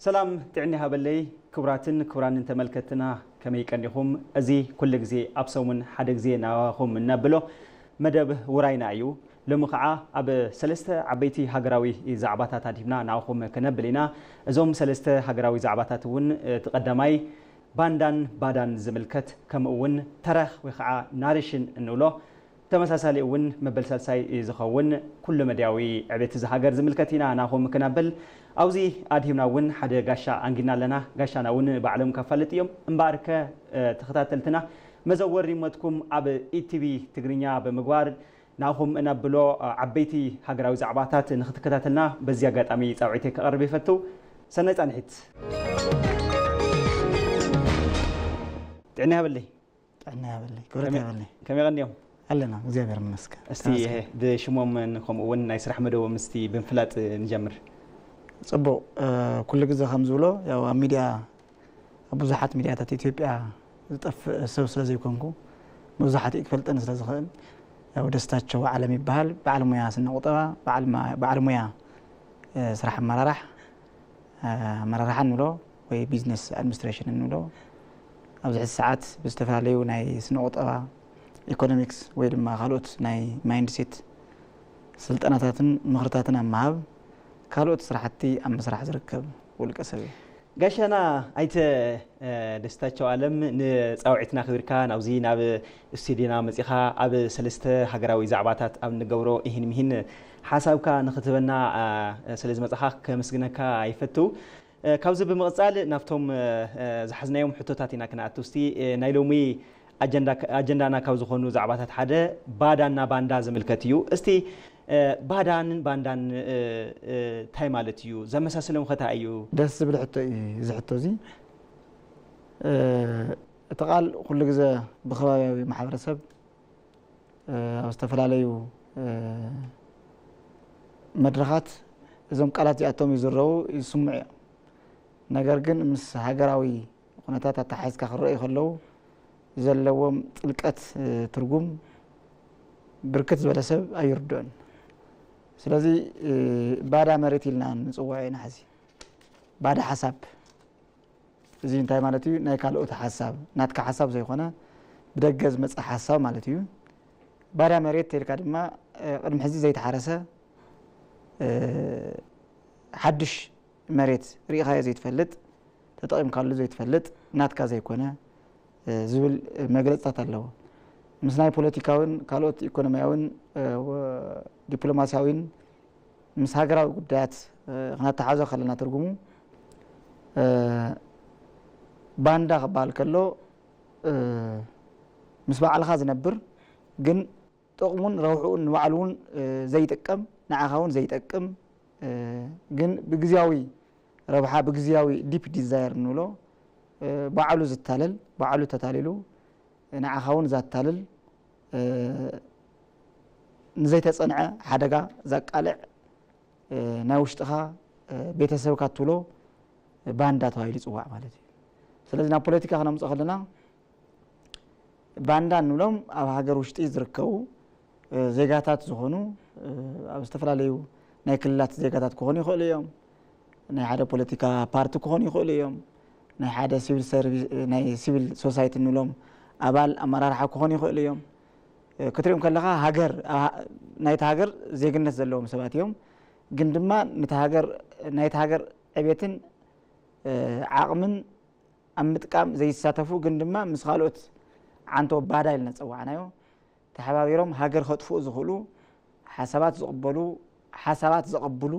سلام تعني هبلي كبران تملكتنا كما يكنيهم أزي كل جزء أبصمن حد جزء ناهم نبله مدب وراينا أيو لمقعة أب سلسة عبيتي هجراوي زعباتات هدينا ناهم كنبلنا زوم سلسة هجراوي زعباتات ون تقدماي بادان زملكت كم ون ترخ وخعة نارشن إنه تمساسالي ون مبل سلساي زخون كل مدياوي عبيت زهاجر زملكتنا ناهم كنبل أوزي أديمنا ون حدا قاشا أنجنا لنا قاشنا ون بعلم كفلت يوم مباركة تختاتلتنا مزور ريمتكم أب ETV تقرينيا بمقوار ناهم أنا بلو عبيتي هجراوي زعباتات نختكتاتلنا بزياقات أمي توعيتك قربي فتو سنة أنحت تعنيها باللي كورتها باللي كم يغني يوم ألنا زيادة المسكة استي ده شموم منكم ون يسرح مدو مستي بنفلات نجمر صبو كل جزء خمسولو يا ميديا أبو زحات ميديا تاتي إثيوبيا طف سوس لازم يكونكو مزحات إكفلت أنس لازم خل يا ودستات شو عالمي بحال بعلمية سنة وطبعا بعلمية صراحة مرة راح نقوله وي بيزنس أدمنستريشن نقوله أوزع الساعات باستفعالي وناي سنة وطبعا إيكونوميكس ويد ما خلوت ناي مايند سيت سلطناتن مخرطاتنا معاب كالوت صراحتي أم صراحة ركب والكسبي قاشنا أيت دستاتشو عالم نسأوعتنا خبركا نوزي ناب استدينا مزيخا أب سلسته حجراوي زعباتات أب نجورو إهن مهن حسابكا نختبنا سلسة مزيخا كمسجنكا يفتو كوز بمقصال نفتهم زحزنا يوم حطوتاتنا كنا أتوستي نايلومي أجندنا كوز خونو زعباتات حدا باندا زملكتيو استي باندان تاي مالتيو زمساسلهم خطا ايو دس بالحتى زحتو زي تقال كل جزء بخباوي محبرسب استفلاليو مدرخات زم قالات ياتوم يزرو يسمع ነገር ግን ምስ ሃገራዊ ሁኔታታት ተሓይዝካ ክረአይ ከለው ዘለዎም ጥልቀት ትርጉም ብርክት ዝበለ ሰብ ኣይርዶን ስለዚህ ባዳ መሬት ኢልና ንጽዋዕና ሕዚ ባዳ ሓሳብ እዚ እንታይ ማለት እዩ ናይ ካልኦት ሓሳብ ናትካ ሓሳብ ዘይኮነ ብደገዝ መጽ ሓሳብ ማለት እዩ ባዳ መሬት ተልካ ድማ ቅድም ሕዚ ዘይተሓረሰ ሓድሽ መሬት ሪኻየ ዘይትፈልጥ ተጠቂምካሉ ዘይትፈልጥ ናትካ ዘይኮነ ዝብል መግለጽታት ኣለዎ ምስናይ ፖለቲካውን ካልኦት ኢኮኖሚያውን ዲፕሎማሲያውን ምስ ሃገራዊ ጉዳያት ክናተሓዘ ከለና ትርጉሙ ባንዳ ክባል ከሎ ምስ ባዕልኻ ዝነብር ግን ጥቕሙን ረውሑን ንባዕሉን ዘይጥቀም ንዓኻውን ዘይጠቅም ግን ብግዚያዊ ረብሓ ብግዚያዊ ዲፕ ዲዛይር ንብሎ ባዕሉ ዝታለል ባዕሉ ተታሊሉ ንዓኻውን ዛታልል ንዘይተጸንዐ ሓደጋ ዘቃልዕ ናይ ውሽጥኻ ቤተሰብካ ትብሎ ባንዳ ተባሂሉ ይጽዋዕ ማለት እዩ ስለዚህ ናብ ፖለቲካ ክነምጽእ ከለና ባንዳ ንብሎም ኣብ ሃገር ውሽጢ ዝርከቡ ዜጋታት ዝኾኑ ኣብ ዝተፈላለዩ ናይ ክልላት ዜጋታት ክኾኑ ይኽእሉ እዮም ናይ ሓደ ፖለቲካ ፓርቲ ክኾኑ ይኽእሉ እዮም ናይ ሓደ ሲቪል ሰርቪስ ናይ ሲቪል ሶሳይቲ ንብሎም ኣባል ኣመራርሓ ክኾኑ ይኽእሉ እዮም ክትሪኦም ከለኻ ሃገር ናይቲ ሃገር ዜግነት ዘለዎም ሰባት እዮም ግን ድማ ናይቲ ሃገር ዕቤትን ዓቕምን ኣብ ምጥቃም ዘይሳተፉ ግን ድማ ምስ ካልኦት ዓንቶ ባዳ ኢልና ፀዋዕናዮ ተሓባቢሮም ሃገር ከጥፍኡ ዝኽእሉ ሓሳባት ዘቐብሉ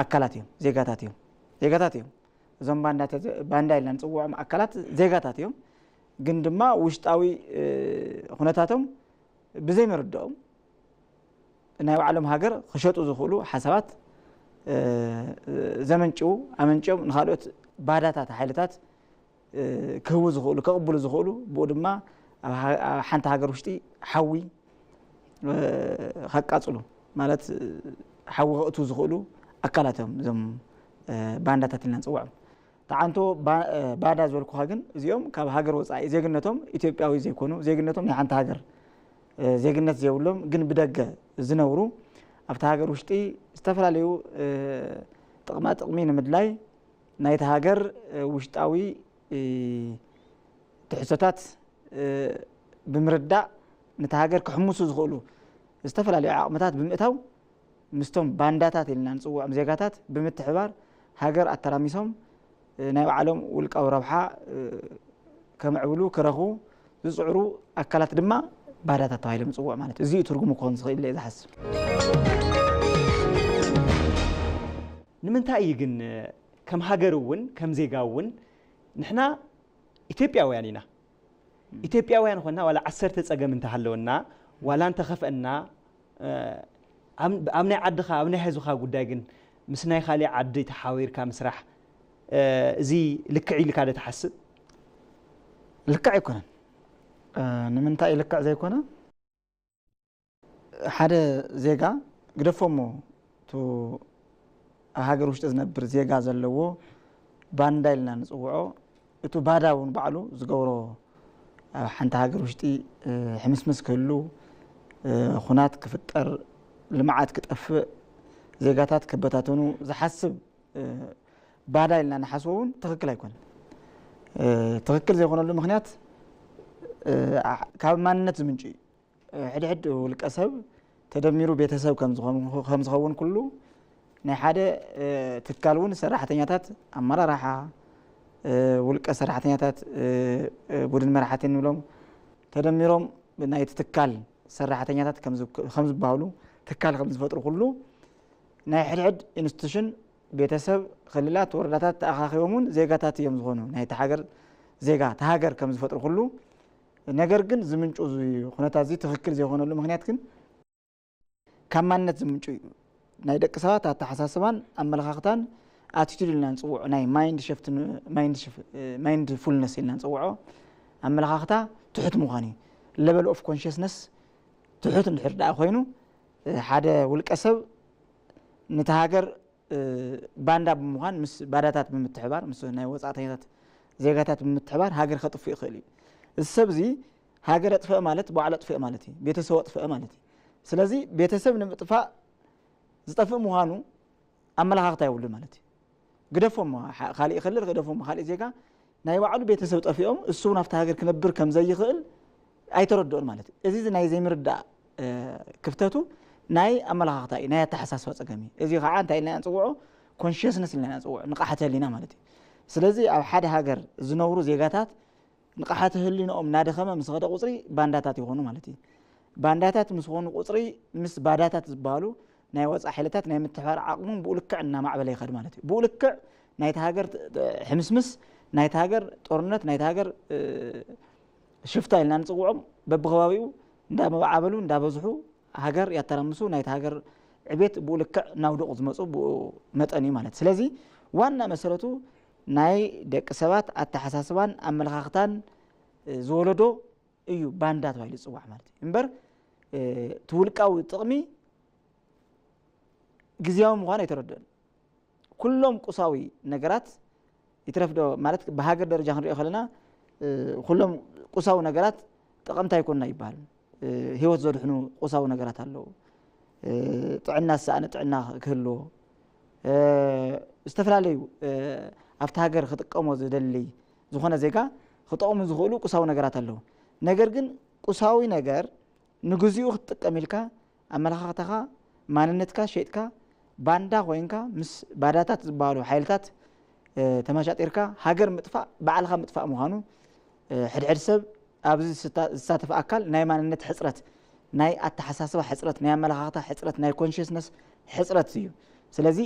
ኣካላት እዮም ዜጋታት እዮም እዞም ባንዳ ኢልና ንፅውዖም ኣካላት ዜጋታት እዮም ግን ድማ ውሽጣዊ ኩነታቶም ብዘይ መርድኦም ናይ ባዕሎም ሃገር ክሸጡ ዝኽእሉ ሓሳባት ዘመንጭው ኣመንጭዮም ንኻልኦት ባዳታት ሓይልታት ክህቡ ዝኽእሉ ከቕብሉ ዝኽእሉ ብኡ ድማ ኣብ ሓንቲ ሃገር ውሽጢ ሓዊ ከቃጽሉ ማለት ሓዊ ክእቱ ዝኽእሉ ኣካላት እዮም እዞም ባንዳታት ኢልና ንፅውዖም ተዓንቶ ባዳ ዝበልኩኻ ግን እዚኦም ካብ ሃገር ወፃኢ ዜግነቶም ኢትዮጵያዊ ዘይኮኑ ዜግነቶም ናይ ሓንቲ ሃገር ዜግነት ዘይብሎም ግን ብደገ ዝነብሩ ኣብታ ሃገር ውሽጢ ዝተፈላለዩ ጥቕሚ ንምድላይ ናይቲ ሃገር ውሽጣዊ ትሕዝቶታት ብምርዳእ ነቲ ሃገር ክሕምሱ ዝኽእሉ ዝተፈላለዩ ዓቕምታት ብምእታው ምስቶም ባንዳታት ኢልና ንፅውዖም ዜጋታት ብምትሕባር ሃገር ኣተራሚሶም ናይ ባዕሎም ውልቃዊ ረብሓ ከምዕብሉ ክረኽቡ ዝፅዕሩ ኣካላት ድማ ባዳታት ተባሂሎም ይፅውዑ ማለት እዩ። እዚ ትርጉሙ ክኾን ዝኽእል እየ ዝሓስብ። ንምንታይ እዩ ግን ከም ሃገር እውን ከም ዜጋ እውን ንሕና ኢትዮጵያውያን ኢና ኢትዮጵያውያን ኮይና ዋላ 10 ፀገም እንተሃለወና ዋላ እንተኸፍአና ኣብ ናይ ዓድኻ ኣብ ናይ ህዝብኻ ጉዳይ ግን ምስ ናይ ካልእ ዓዲ ተሓዊርካ ምስራሕ እዚ ልክዕ ኢልካ ዶ ትሓስብ? ልክዕ ኣይኮነን። ንምንታይ ልክዕ ዘይኮነ ሓደ ዜጋ ግደፎሞ ቱ ኣብ ሃገር ውሽጢ ዝነብር ዜጋ ዘለዎ ባንዳ ኢልና ንፅውዖ እቱ ባዳ እውን ባዕሉ ዝገብሮ ኣብ ሓንቲ ሃገር ውሽጢ ሕምስምስ ክህሉ ኩናት ክፍጠር ልምዓት ክጠፍእ ዜጋታት ክበታተኑ ዝሓስብ ባዳ ኢልና ንሓስቦ እውን ትክክል ኣይኮነን። ትክክል ዘይኮነሉ ምክንያት ካብ ማንነት ዝምንጭ ሕድሕድ ውልቀ ሰብ ተደሚሩ ቤተሰብ ከም ዝኸውን ኩሉ ናይ ሓደ ትካል እውን ሰራሕተኛታት ኣመራርሓ ውልቀ ሰራሕተኛታት ቡድን መራሕቲ ንብሎም ተደሚሮም ናይቲ ትካል ሰራሕተኛታት ከም ዝበሃሉ ትካል ከም ዝፈጥሩ ኩሉ ናይ ሕድሕድ ኢንስቲትዩሽን ቤተሰብ ክልላት ወረዳታት ተኣኻኺቦምን ዜጋታት እዮም ዝኾኑ ናይቲ ሃገር ዜጋ ተሃገር ከም ዝፈጥሩ ኩሉ ነገር ግን ዝምንጩ ኩነታት እዚ ትክክል ዘይኮነሉ ምክንያት ግን ካብ ማንነት ዝምንጩ እዩ። ናይ ደቂ ሰባት ኣተሓሳስባን ኣመለኻኽታን ኣቲቱድ ኢልና ንፅውዖ ናይ ማይንድ ፉልነስ ኢልና ንፅውዖ ኣመለኻኽታ ትሑት ምዃን እዩ። ሌቨል ኦፍ ኮንሽስነስ ትሑት እንድሕር ደኣ ኮይኑ ሓደ ውልቀ ሰብ ነቲ ሃገር ባንዳ ብምዃን ምስ ባዳታት ብምትሕባር ምስ ናይ ወፃእተኛታት ዜጋታት ብምትሕባር ሃገር ከጥፍእ ይኽእል እዩ። እዚ ሰብ እዚ ሃገር ኣጥፍአ ማለት ባዕሉ ኣጥፍአ ማለት እዩ። ቤተሰብ ኣጥፍአ ማለት እዩ። ስለዚ ቤተሰብ ንምጥፋእ ዝጠፍእ ምዃኑ ኣመለኻኽታ የብሉን ማለት እዩ። ግደፎም ካልእ ክልል ግደፎም ካልእ ዜጋ ናይ ባዕሉ ቤተሰብ ጠፊኦም እሱ እውን ኣብቲ ሃገር ክነብር ከም ዘይኽእል ኣይተረድኡን ማለት እዩ። እዚ ናይ ዘይምርዳእ ክፍተቱ ናይ ኣመለኻኽታ እዩ፣ ናይ ኣተሓሳስባ ፀገም እዩ። እዚ ከዓ እንታይ ኢልና ንፅውዖ ኮንሽስነስ ኢልና ንፅውዖ ንቕሓተ ህሊና ማለት እዩ። ስለዚ ኣብ ሓደ ሃገር ዝነብሩ ዜጋታት ንቕሓተ ህሊንኦም እናደኸመ ምስ ኸደ ቁፅሪ ባንዳታት ይኾኑ ማለት እዩ። ባንዳታት ምስ ኾኑ ቁፅሪ ምስ ባዳታት ዝበሃሉ ናይ ወፃእ ሓይልታት ናይ ምትሕባር ዓቕሞም ብኡ ልክዕ እናማዕበለ ይኸድ ማለት እዩ። ብኡ ልክዕ ናይቲ ሃገር ሕምስምስ ናይቲ ሃገር ጦርነት ናይቲ ሃገር ሽፍታ ኢልና ንፅውዖም በብኸባቢኡ እንዳመባዓበሉ እንዳበዝሑ ሃገር ያተራምሱ ናይቲ ሃገር ዕቤት ብኡ ልክዕ ናውድቑ ዝመፁ ብኡ መጠን እዩ ማለት። ስለዚ ዋና መሰረቱ ናይ ደቂ ሰባት ኣተሓሳስባን ኣመለኻኽታን ዝወለዶ እዩ ባንዳ ተባሂሉ ዝፅዋዕ ማለት እዩ እምበር እቲ ውልቃዊ ጥቕሚ ግዚያዊ ምዃኑ ኣይተረድኡን። ኩሎም ቁሳዊ ነገራት ይትረፍዶ ማለት ብሃገር ደረጃ ክንሪኦ ከለና ኩሎም ቁሳዊ ነገራት ጠቐምቲ ኣይኮኑና ይበሃል። ሂወት ዘድሕኑ ቁሳዊ ነገራት ኣለዉ። ጥዕና ዝሰኣነ ጥዕና ክህልዎ ዝተፈላለዩ ኣብቲ ሃገር ክጥቀሞ ዝደሊ ዝኾነ ዜጋ ክጠቕሙ ዝኽእሉ ቁሳዊ ነገራት ኣለዉ። ነገር ግን ቁሳዊ ነገር ንግዚኡ ክትጥቀም ኢልካ ኣመለኻኽታኻ ማንነትካ ሸይጥካ ባንዳ ኮይንካ ምስ ባዳታት ዝበሃሉ ሓይልታት ተመሻጢርካ ሃገር ምጥፋእ ባዕልኻ ምጥፋእ ምዃኑ ሕድሕድ ሰብ ኣብዚ ዝሳተፈ ኣካል ናይ ማንነት ሕፅረት ናይ ኣተሓሳስባ ሕፅረት ናይ ኣመለኻኽታ ሕፅረት ናይ ኮንሽስነስ ሕፅረት እዩ። ስለዚ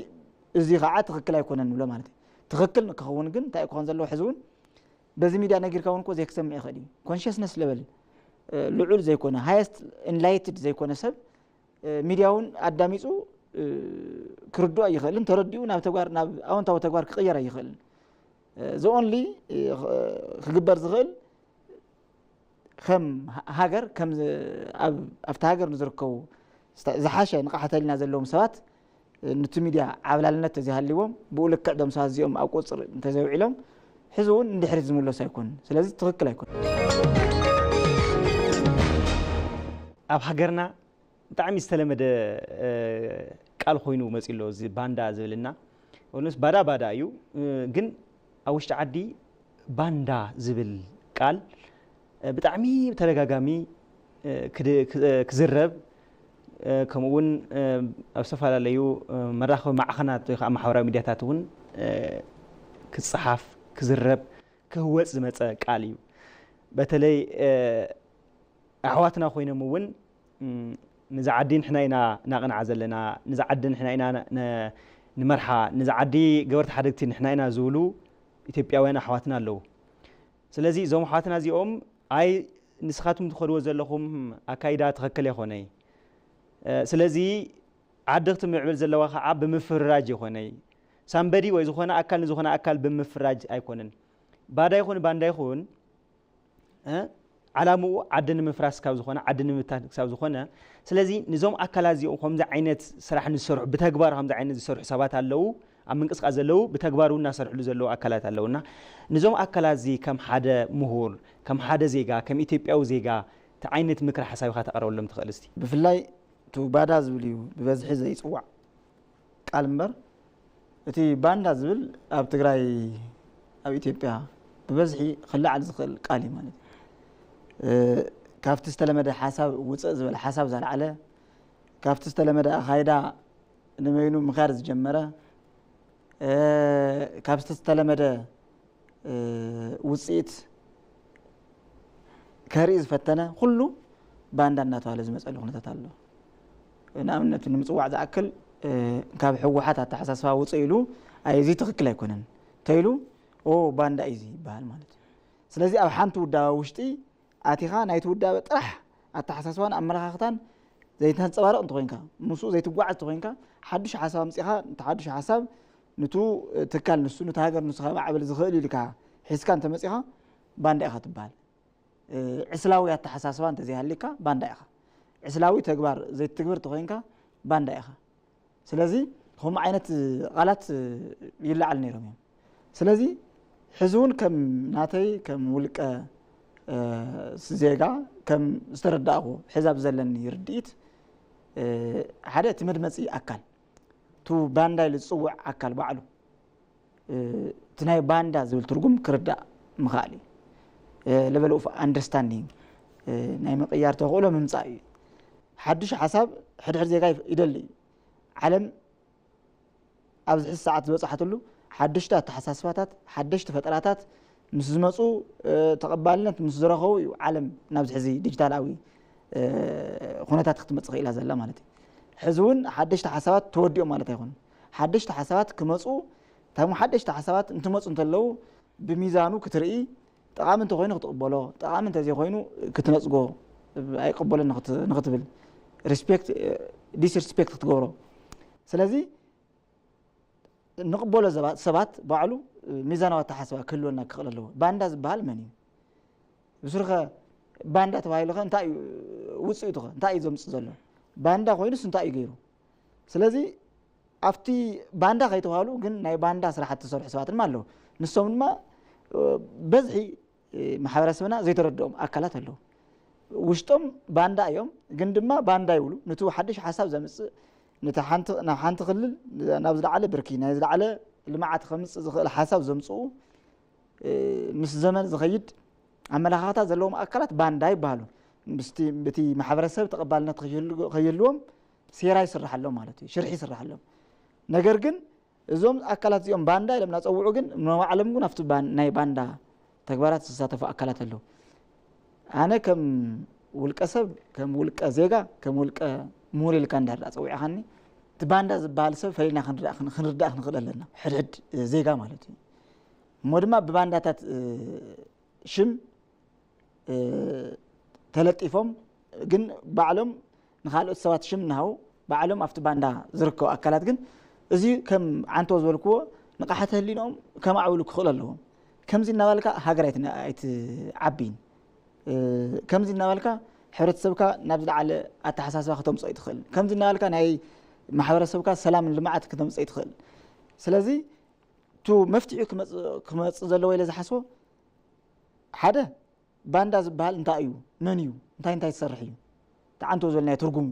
እዚ ከዓ ትክክል ኣይኮነን ንብሎ ማለት እዩ። ትክክል ክኸውን ግን እንታይ ክኾን ዘለዎ ሕዚ እውን በዚ ሚድያ ነጊርካ እውን እኮ ዘይክሰምዕ ይኽእል እዩ። ኮንሽስነስ ሌቨል ልዑል ዘይኮነ ሃይስት ኢንላይትድ ዘይኮነ ሰብ ሚድያ እውን ኣዳሚፁ ክርድኦ ኣይኽእልን ተረዲኡ ናብ ተግባር ናብ ኣዎንታዊ ተግባር ክቕየር ኣይኽእልን። ዝኦንሊ ክግበር ዝኽእል ከም ሃገር ከም ኣብቲ ሃገር ንዝርከቡ ዝሓሸ ንቕሓተ ህሊና ዘለዎም ሰባት ነቲ ሚድያ ዓብላልነት ተዘይሃልዎም ብኡ ልክዕ ዶም ሰባት እዚኦም ኣብ ቁፅር እንተዘይውዒሎም ሕዚ እውን እንድሕሪት ዝምለሱ ኣይኮኑን። ስለዚ ትክክል ኣይኮኑን። ኣብ ሃገርና ብጣዕሚ ዝተለመደ ቃል ኮይኑ መፂሎ እዚ ባንዳ ዝብልና ونس بادا أيو جن أوش تعدي باندا زبل قال بتعمي بترجعامي كزرب كمون أوصف على ليو مراخو مع خنات مع حوار ميدياتاتون كصحاف كزرب كهوت زمت قاليو بتلي أحواتنا خوينا مون نزعدين حنا ناقن عزلنا نزعدين حنا نمرحا نزعدي جورت حدقتين حنا زولو ኢትዮጵያውያን ኣሕዋትና ኣለዉ ስለዚ ዞም ኣሕዋትና እዚኦም ኣይ ንስኻትኩም ትኸድዎ ዘለኹም ኣካይዳ ትኽክል ይኾነይ ስለዚ ዓድኽቲ ምዕብል ዘለዋ ከዓ ብምፍራጅ ይኾነይ ሳምበዲ ወይ ዝኾነ ኣካል ንዝኾነ ኣካል ብምፍራጅ ኣይኮነን ባዳ ይኹን ባንዳ ይኹን ዓላምኡ ዓዲ ንምፍራስ ካብ ዝኾነ ዓዲ ንምብታን ካብ ዝኾነ ስለዚ ንዞም ኣካላት እዚኦም ከምዚ ዓይነት ስራሕ ንሰርሑ ብተግባር ከምዚ ዓይነት ዝሰርሑ ሰባት ኣለዉ ኣብ ምንቅስቃስ ዘለዉ ብተግባሩ እናሰርሕሉ ዘለዉ ኣካላት ኣለውና ንዞም ኣካላት እዚ ከም ሓደ ምሁር ከም ሓደ ዜጋ ከም ኢትዮጵያዊ ዜጋ እቲ ዓይነት ምክሪ ሓሳብካ ተቐርበሎም ትኽእል እስቲ ብፍላይ ቱ ባዳ ዝብል እዩ ብበዝሒ ዘይፅዋዕ ቃል እምበር እቲ ባንዳ ዝብል ኣብ ትግራይ ኣብ ኢትዮጵያ ብበዝሒ ክላዓል ዝኽእል ቃል እዩ ማለት ካብቲ ዝተለመደ ሓሳብ ውፅእ ዝበለ ሓሳብ ዘለዓለ ካብቲ ዝተለመደ ኣኻይዳ ንመይኑ ምኻድ ዝጀመረ ካብቲ ዝተለመደ ውፅኢት ከርኢ ዝፈተነ ኩሉ ባንዳ እናተባህለ ዝመፀሉ ኩነታት ኣሎ ንኣብነት ንምፅዋዕ ዝኣክል ካብ ሕወሓት ኣተሓሳስባ ውፅእ ኢሉ እዚ ትኽክል ኣይኮነን ተይሉ ባንዳ እዩ ይበሃል ማለት እዩ ስለዚ ኣብ ሓንቲ ውዳበ ውሽጢ ኣቲኻ ናይቲ ውዳበ ጥራሕ ኣተሓሳስባን ኣመለኻኽታን ዘይተንፀባረቕ እንተኮይንካ ምስኡ ዘይትጓዓዝ እንተኮይንካ ሓዱሽ ሓሳብ ኣምፂኻ እቲ ሓዱሽ ሓሳብ ነቱ ትካል ንሱ ነቲ ሃገር ንሱ ከማዕብል ዝኽእል ኢልካ ሒዝካ እንተመፂኻ ባንዳ ኢኻ ትበሃል ዕስላዊ ኣተሓሳስባ እንተዘይሃሊካ ባንዳ ኢኻ ዕስላዊ ተግባር ዘይትግብር እንተኮይንካ ባንዳ ኢኻ ስለዚ ከምኡ ዓይነት ቃላት ይለዓል ነይሮም እዮም ስለዚ ሕዚ እውን ከም ናተይ ከም ውልቀ ዜጋ ከም ዝተረዳእኹ ሕዛብ ዘለኒ ርድኢት ሓደ እቲ መድመፂ ኣካል ቱ ባንዳ ኢሉ ዝፅውዕ ኣካል ባዕሉ እቲ ናይ ባንዳ ዝብል ትርጉም ክርዳእ ምኽኣል እዩ level of understanding ናይ ምቕያር ተኽእሎ ምምፃእ እዩ ሓዱሽ ሓሳብ ሕድሕድ ዜጋ ይደሊ ዓለም ኣብዚ ሕዚ ሰዓት ዝበፅሓትሉ ሓድሽቲ ኣተሓሳስባታት ሓድሽቲ ፈጠራታት ምስ ዝመፁ ተቐባልነት ምስ ዝረኸቡ እዩ ዓለም ናብዚ ሕዚ ዲጂታላዊ ኩነታት ክትመፅእ ኢላ ዘላ ማለት እዩ ሕዚ እውን ሓድሽቲ ሓሳባት ተወዲኦም ማለት ኣይኮኑን ሓድሽቲ ሓሳባት ክመፁ እቶም ሓድሽቲ ሓሳባት እንትመፁ እንተለዉ ብሚዛኑ ክትርኢ ጠቃሚ እንተኮይኑ ክትቕበሎ ጠቃሚ እንተዘይኮይኑ ክትነፅጎ ኣይቅበሎን ንኽትብል ሪስፔክት ዲስሪስፔክት ክትገብሮ ስለዚ ንቕበሎ ሰባት ባዕሉ ሚዛናዊ ኣተሓሳስባ ክህልወና ክኽእል ኣለዎ ባንዳ ዝበሃል መን እዩ ብስሩኸ ባንዳ ተባሂሉ ኸ እንታይ እዩ ውፅኢቱ ኸ እንታይ እዩ ዘምፅእ ዘሎ ባንዳ ኮይኑስ እንታይ እዩ ገይሩ ስለዚ ኣብቲ ባንዳ ከይተባሃሉ ግን ናይ ባንዳ ስራሕቲ ዝሰርሑ ሰባት ድማ ኣለዉ ንሶም ድማ በዝሒ ማሕበረሰብና ዘይተረድኦም ኣካላት ኣለዉ ውሽጦም ባንዳ እዮም ግን ድማ ባንዳ ይብሉ ነቲ ሓድሽ ሓሳብ ዘምፅእ ነቲ ሓንቲ ክልል ናብ ዝለዓለ ብርኪ ናይ ዝለዓለ ልምዓት ከምፅእ ዝኽእል ሓሳብ ዘምፅኡ ምስ ዘመን ዝኸይድ ኣመለኻኽታት ዘለዎም ኣካላት ባንዳ ይበሃሉ በቲ ማሕበረሰብ ተቐባልነት ከየልዎም ሴራ ይስራሓሎም ማለት እዩ ሽርሒ ይስራሓሎም ነገር ግን እዞም ኣካላት እዚኦም ባንዳ ኢሎም እናፀውዑ ግን ንባዕሎም ግን ኣብቲ ናይ ባንዳ ተግባራት ዝሳተፉ ኣካላት ኣለዉ ኣነ ከም ውልቀ ሰብ ከም ውልቀ ዜጋ ከም ውልቀ ምሁር ኢልካ እንዳርዳ ፀዊዕኻኒ እቲ ባንዳ ዝበሃል ሰብ ፈሊና ክንርዳእ ክንኽእል ኣለና ሕድሕድ ዜጋ ማለት እዩ እሞ ድማ ብባንዳታት ሽም ተለጢፎም ግን ባዕሎም ንካልኦት ሰባት ሽም እናሃቡ ባዕሎም ኣብቲ ባንዳ ዝርከቡ ኣካላት ግን እዚ ከም ዓንቶ ዝበልክዎ ንቃሕተ ህሊኖም ከማዕብሉ ክኽእል ኣለዎም ከምዚ እናበልካ ሃገር ኣይትዓቢን ከምዚ እናበልካ ሕብረተሰብካ ናብ ዝለዓለ ኣተሓሳስባ ከተምፅኦ ይትኽእል ከምዚ እናበልካ ናይ ማሕበረሰብካ ሰላምን ልምዓት ከተምፅኦ ይትኽእል ስለዚ ቱ መፍትሒኡ ክመፅእ ዘለዎ ኢለ ዝሓስቦ ሓደ ባንዳ ዝበሃል እንታይ እዩ መን እዩ እንታይ ዝሰርሕ እዩ ተዓንቶ ዝበልናዮ ትርጉም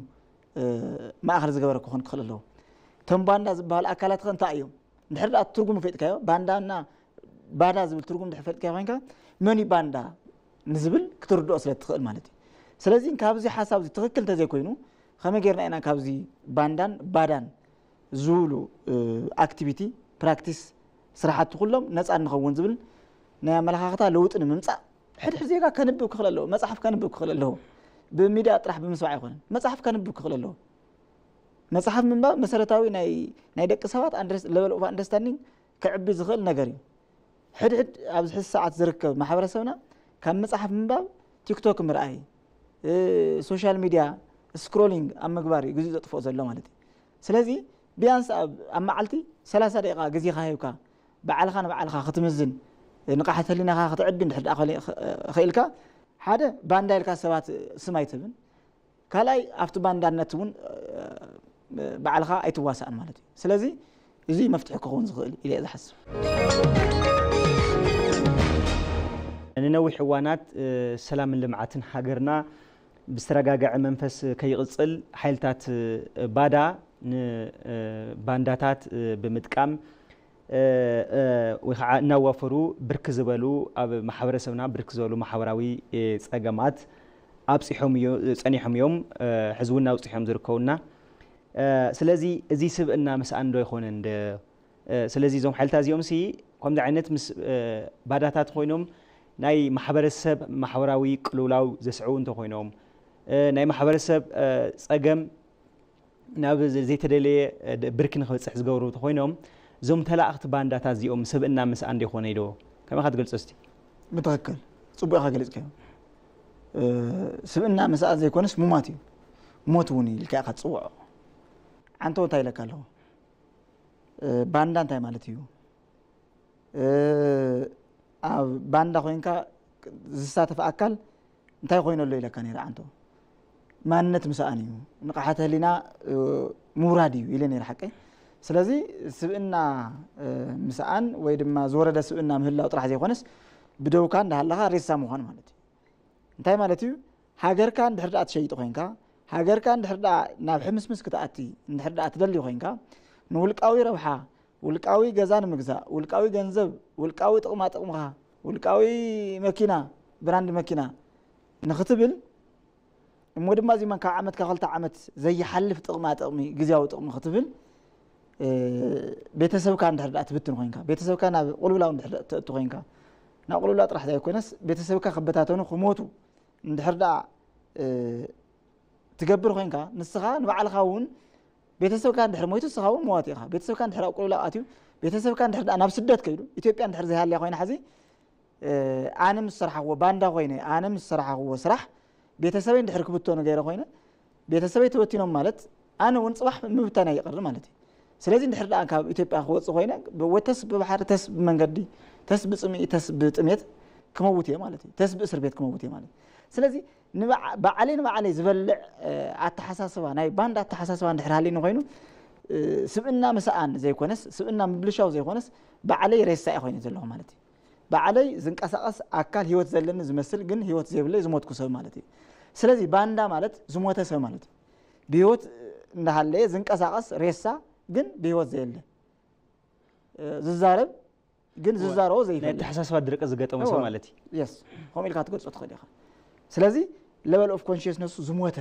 ማእኸል ዝገበረ ክኾን ክኽእል ኣለዎ እቶም ባንዳ ዝበሃል ኣካላት ኸ እንታይ እዮም نحرد ترجم فيت كيا باندانا بادا زبل ترجم دحفت كيا وينكا مني باندا نزبل كتردو أصلا تخيل مالتي سلازين كابزي حساب زي تخيل تزي كوينو خما غيرنا أنا كابزي باندان بادان زولو أكتيفيتي براكتيس صراحة كلهم ناس أنا نخون زبل نا ملخاختا لوت إن ممسع حد زيكا كان بيك خلال له مصحف كان بيك خلال له بميديا أطرح بمسمع يكون مصحف كان بيك خلال له مصحف من باب مسارتاوي ناي دك سبات أندرس level of understanding كعبي زغل نجاري حد أبز حس ساعات زركب مع حبرسونا كان مصحف من باب تيك توك مرأي سوشيال ميديا سكرولينج أما كباري جزء تفوز الله مالتي سلازي بيانس أما علتي 3 دقيقة جزء خايوكا بعلخا ختم الزن نقاحت لنا خطعدن حد خيلك هذا باندايلكا سبات سمايتبن كلاي افت باندانتون بعلخا ايتواسان مالتي سلازي زي مفتح كون زغل الى اذا حسب ننوي حوانات سلام اللمعاتن حاجرنا بسترجاجع منفس كيقصل حيلتات بادا بانداتات بمتقام وخا نوافرو بركز بالو اب محبرسبنا بركز بالو محوراوي صقمات ابصيحوم صنيحوم يوم حزبنا وصيحوم زركونا سلازي ازي سبنا مساندو يكون اند سلازي زوم حالتا زيوم سي كوم عينت مس باداتات خوينوم ناي محبرسب محوراوي قلولاو زسعو انت خوينوم ناي محبرسب صقم ناب زي تدلي بركن خصح زغورو خوينوم زوم تلاقت بانداتا زيوم سبنا مس اندي خونيدو كما خد قلص استي متاكل صبغ خلص كيو سبنا مس زي كونس موماتي موتوني لكا خصوع انتو تايلك الله باندان تاي مالتيو باندا خوينكا زساتف اكل انتي خوينو لو يلكا نير انتو مانت مسانيو نقحته لنا مراديو يلني الحقي سلازي سبنا مسان ወይ ድማ زورده سبنا مهلاو ጥራሕ ዘይኮነስ بدوكا እንዳሃለኻ ሬሳ መሆን ማለት እዩ እንታይ ማለት እዩ ሃገርካ እንድሕር ዳኣ ትሸይጥ ኮይንካ ሃገርካ እንድሕር ዳኣ ናብ ሕምስምስ ክትኣቲ እንድሕር ዳኣ ትደሊ ኮይንካ ንውልቃዊ ረብሓ ውልቃዊ ገዛ ንምግዛእ ውልቃዊ ገንዘብ ውልቃዊ ጥቕማ ጥቕምኻ ውልቃዊ መኪና ብራንድ መኪና ንኽትብል እሞ ድማ እዚ ማን ካብ ዓመት ካብ 2 ዓመት ዘይሓልፍ ጥቕማ ጥቕሚ ግዝያዊ ጥቕሚ ክትብል ቤተሰብካ እንድሕር ዳኣ ትብትን ኮይንካ ቤተሰብካ ናብ ቁልብላው እንድሕር ዳኣ ትእቱ ኮይንካ ናብ ቁልብላው ጥራሕ ዘይኮነስ ቤተሰብካ ክበታተኑ ክሞቱ እንድሕር ዳኣ ትገብር ኮይንካ ንስኻ ንባዕልኻ እውን ቤተሰብካ እንድሕር ሞይቱ ንስኻ እውን ሞዋት ኢኻ ቤተሰብካ እንድሕር ቁልብላው ኣትዩ ቤተሰብካ እንድሕር ዳኣ ናብ ስደት ከይዱ ኢትዮጵያ እንድሕር ዘይሃልያ ኮይና ሕዚ ኣነ ምስ ስራሕዎ ባንዳ ኮይነ ኣነ ምስ ስራሕዎ ስራሕ ቤተሰበይ እንድሕር ክብተኑ ገይረ ኮይነ ቤተሰበይ ተወቲኖም ማለት ኣነ እውን ፅባሕ ምብታና ይቀር ማለት እዩ ስለዚህ እንድሕር ዳኣ ካብ ኢትዮጵያ ክወጽእ ኮይነ ወተስ በባሕሪ ተስ በመንገዲ ተስ ብጽምኢ ተስ ብጥሜት ክመውት እየ ማለት እዩ ተስ ብእስር ቤት ክመውት እየ ማለት ስለዚህ ንባዕለይ ዝበልዕ ኣተሓሳስባ ናይ ባንዳ ኣተሓሳስባ እንድሕር ሃልይኒ ኮይኑ ስብእና መስኣን ዘይኮነስ ስብእና ምብልሻው ዘይኮነስ ባዕለይ ሬሳ እየ ኮይኑ ዘለኹ ማለት እዩ ባዕለይ ዝንቀሳቐስ ኣካል ህይወት ዘለኒ ዝመስል ግን ህይወት ዘይብለይ ዝሞትኩ ሰብ ማለት እዩ ስለዚህ ባንዳ ማለት ዝሞተ ሰብ ማለት እዩ ብህይወት እንዳሃለየ ዝንቀሳቐስ ሬሳ ግን بهوت زيله ززارب ግን ዝዛረው ዘይፈልግ ተሐሳስባ ድረቀ ዝገጠሙ ሰው ማለት yes هم ኢልካ ትገልጾ ትኸዲኻ ስለዚ level of consciousness ዝሞተ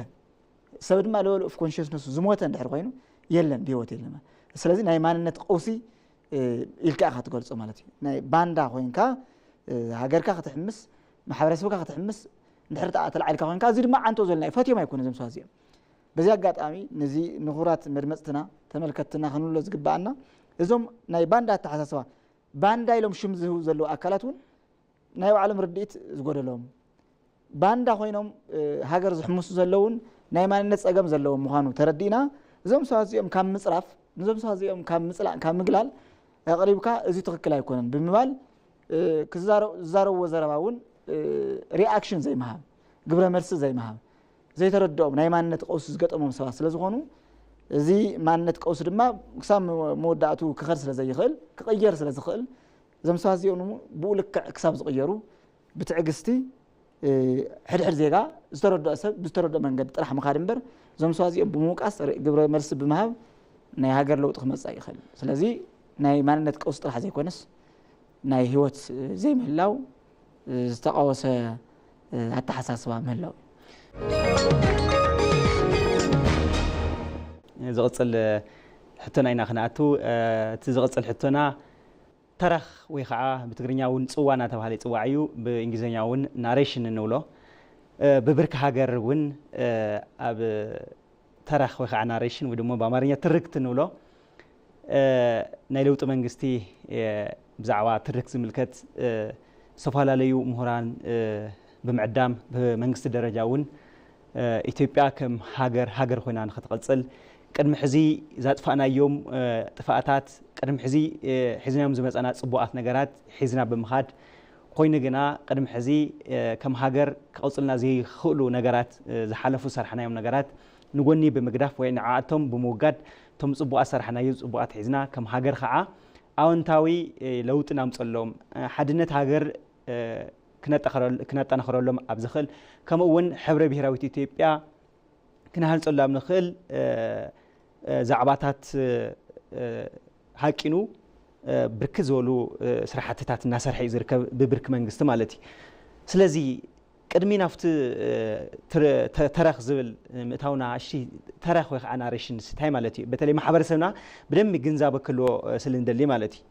ሰብ ድማ level of consciousness ዝሞተ እንድሕር ኮይኑ የለን بهوت የለን ስለዚ ናይ ማንነት ቀውሲ ኢልካ ትገልጾ ማለት እዩ ናይ ባንዳ ኮይንካ ሃገርካ ክትሕምስ ማሕበረሰብካ ክትሕምስ እንድሕር ተላዕልካ ኮይንካ እዚ ድማ አንቶ ዘለና ፈትዮም ኣይኮነ ዘምሳ እዚኦም በዚ አጋጣሚ ነዚ ንኹራት መድመጽትና ተመልከትና ክንብሎ ዝግባአና እዞም ናይ ባንዳ ተሐሳስባ ባንዳ ኢሎም ሽም ዝህቡ ዘለው አካላቱን ናይ ዓለም ርድኢት ዝጎደሎም ባንዳ ኮይኖም ሃገር ዝሕምሱ ዘለውን ናይ ማንነት ጸገም ዘለዎም ምዃኑ ተረዲና እዞም ሰዋዚኦም ካብ ምጽራፍ እዞም ሰዋዚኦም ካብ ምጽላእ ካብ ምግላል አቅሪብካ እዚ ትክክል አይኮነን ብምባል ክዛረው ዘረባውን ሪአክሽን ዘይመሃብ ግብረ መልስ ዘይመሃብ ዘይተረድኦም ናይ ማንነት ቀውስ ዝገጠሞም ሰባት ስለዝኾኑ እዚ ማንነት ቀውስ ድማ ክሳብ መወዳእቱ ክኸር ስለዘይኽእል ክቀየር ስለዝኽእል እዞም ሰባት እዚኦም ብኡልክዕ ክሳብ ዝቀየሩ ብትዕግስቲ ሕድሕድ ዜጋ ዝተረድኦ ሰብ ብዝተረድኦ መንገዲ ጥራሕ ምኻድ እምበር እዞም ሰባት እዚኦም ብምውቃስ ግብረ መልሲ ብምሃብ ናይ ሃገር ለውጢ ክመጽእ ይኽእል ስለዚ ናይ ማንነት ቀውስ ጥራሕ ዘይኮነስ ናይ ህይወት ዘይምህላው ዝተቃወሰ አተሓሳስባ ምህላው ዝቕፅል ሕቶና ኢና ክነኣቱ እቲ ዝቕፅል ሕቶና ተረኽ ወይ ከዓ ብትግርኛ እውን ፅዋ እናተባህለ ይፅዋዕ እዩ ብእንግሊዝኛ እውን ናሬሽን እንብሎ ብብርኪ ሃገር እውን ኣብ ተረኽ ወይ ከዓ ናሬሽን ወይ ድማ ብኣማርኛ ትርክት እንብሎ ናይ ለውጢ መንግስቲ ብዛዕባ ትርክት ዝምልከት ዝተፈላለዩ ምሁራን ብምዕዳም ብመንግስቲ ደረጃ እውን ኢትዮጵያ ከም ሃገር ኮይና ንኽትቐፅል ቅድሚ ሕዚ ዛጥፋእናዮም ጥፋኣታት ቅድሚ ሕዚ ሒዝናዮም ዝመፀና ፅቡቃት ነገራት ሒዝና ብምኻድ ኮይኑ ግና ቅድሚ ሕዚ ከም ሃገር ክቕፅልና ዘይኽእሉ ነገራት ዝሓለፉ ሰርሕናዮም ነገራት ንጎኒ ብምግዳፍ ወይ ንዓኣቶም ብምውጋድ ቶም ፅቡቃት ሰርሕናዮ ፅቡቃት ሒዝና ከም ሃገር ከዓ ኣወንታዊ ለውጢ ናምፀሎም ሓድነት ሃገር ክነጠናኽረሎም ኣብ ዝኽእል ከምኡ እውን ሕብረ ብሄራዊት ኢትዮጵያ ክነሃንፀሉ ኣብ ንኽእል ዛዕባታት ሃቂኑ ብርክት ዝበሉ ስራሕትታት እናሰርሐ እዩ ዝርከብ ብብርኪ መንግስቲ ማለት እዩ ስለዚ ቅድሚ ናብቲ ተረኽ ዝብል ምእታውና እሺ ተረኽ ወይ ከዓ ናሬሽን እንታይ ማለት እዩ በተለይ ማሕበረሰብና ብደንቢ ግንዛበ ክህልዎ ስለንደሊ ማለት እዩ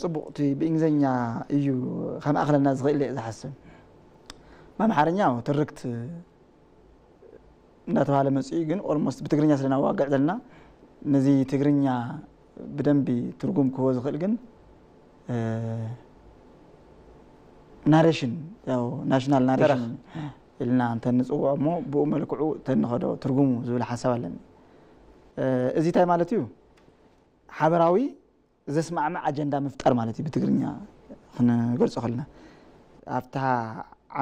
ፅቡቅ እቲ ብእንግሊዝኛ እዩ ከማእኸለና ዝኽእል ዝሓስብ በአማርኛ ትርክት እናተባህለ መፅኡ ግን ኦልሞስት ብትግርኛ ስለናዋጋዕ ዘለና ነዚ ትግርኛ ብደንቢ ትርጉም ክህቦ ዝኽእል ግን ናሬሽን ያው ናሽናል ናሬሽን ኢልና እንተንፅውዖ እሞ ብኡ መልክዑ ተንኸዶ ትርጉሙ ዝብል ሓሳብ ኣለኒ እዚ እንታይ ማለት እዩ ሓበራዊ ዘስማዕማዕ ኣጀንዳ ምፍጣር ማለት እዩ ብትግርኛ ክንገልጾ ከለና ኣብታ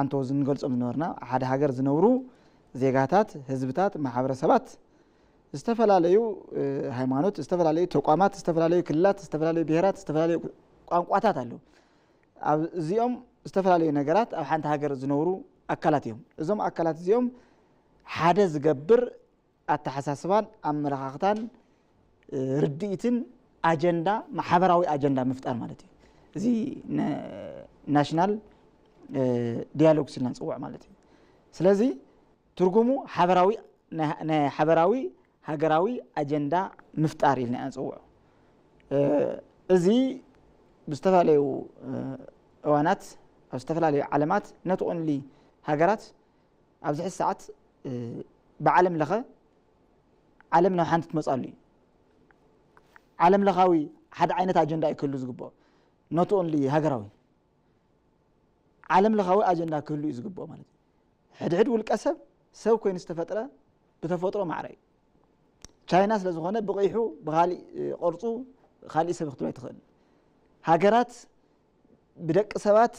ዓንቶ ዝንገልጾም ዝነበርና ሓደ ሃገር ዝነብሩ ዜጋታት ህዝብታት ማሕበረሰባት ዝተፈላለዩ ሃይማኖት ዝተፈላለዩ ተቋማት ዝተፈላለዩ ክልላት ዝተፈላለዩ ብሄራት ዝተፈላለዩ ቋንቋታት ኣለው ኣብ እዚኦም ዝተፈላለዩ ነገራት ኣብ ሓንቲ ሃገር ዝነብሩ ኣካላት እዮም እዞም ኣካላት እዚኦም ሓደ ዝገብር ኣተሓሳስባን ኣመለኻኽታን ርድኢትን ኣጀንዳ ማሕበራዊ ኣጀንዳ ምፍጣር ማለት እዩ እዚ ናሽናል ዲያሎግ ስልና ንፅውዕ ማለት እዩ ስለዚ ትርጉሙ ሓበራዊ ናይ ሓበራዊ ሃገራዊ ኣጀንዳ ምፍጣር ኢልና ንፅውዕ እዚ ብዝተፈላለዩ እዋናት ኣብ ዝተፈላለዩ ዓለማት ነቲ ኦንሊ ሃገራት ኣብዚ ሕዚ ሰዓት ብዓለም ለኸ ዓለም ናብ ሓንቲ ትመፃሉ እዩ ዓለም ለኻዊ ሓደ ዓይነት ኣጀንዳ ይክህሉ ዝግብኦ ኖት ኦንሊ ሃገራዊ ዓለም ለኻዊ ኣጀንዳ ክህሉ እዩ ዝግብኦ ማለት እዩ ሕድሕድ ውልቀ ሰብ ኮይኑ ዝተፈጥረ ብተፈጥሮ ማዕረ እዩ ቻይና ስለ ዝኾነ ብቂሑ ብኻሊእ ቅርፁ ካሊእ ሰብ ክትብል ኣይትኽእል ሃገራት ብደቂ ሰባት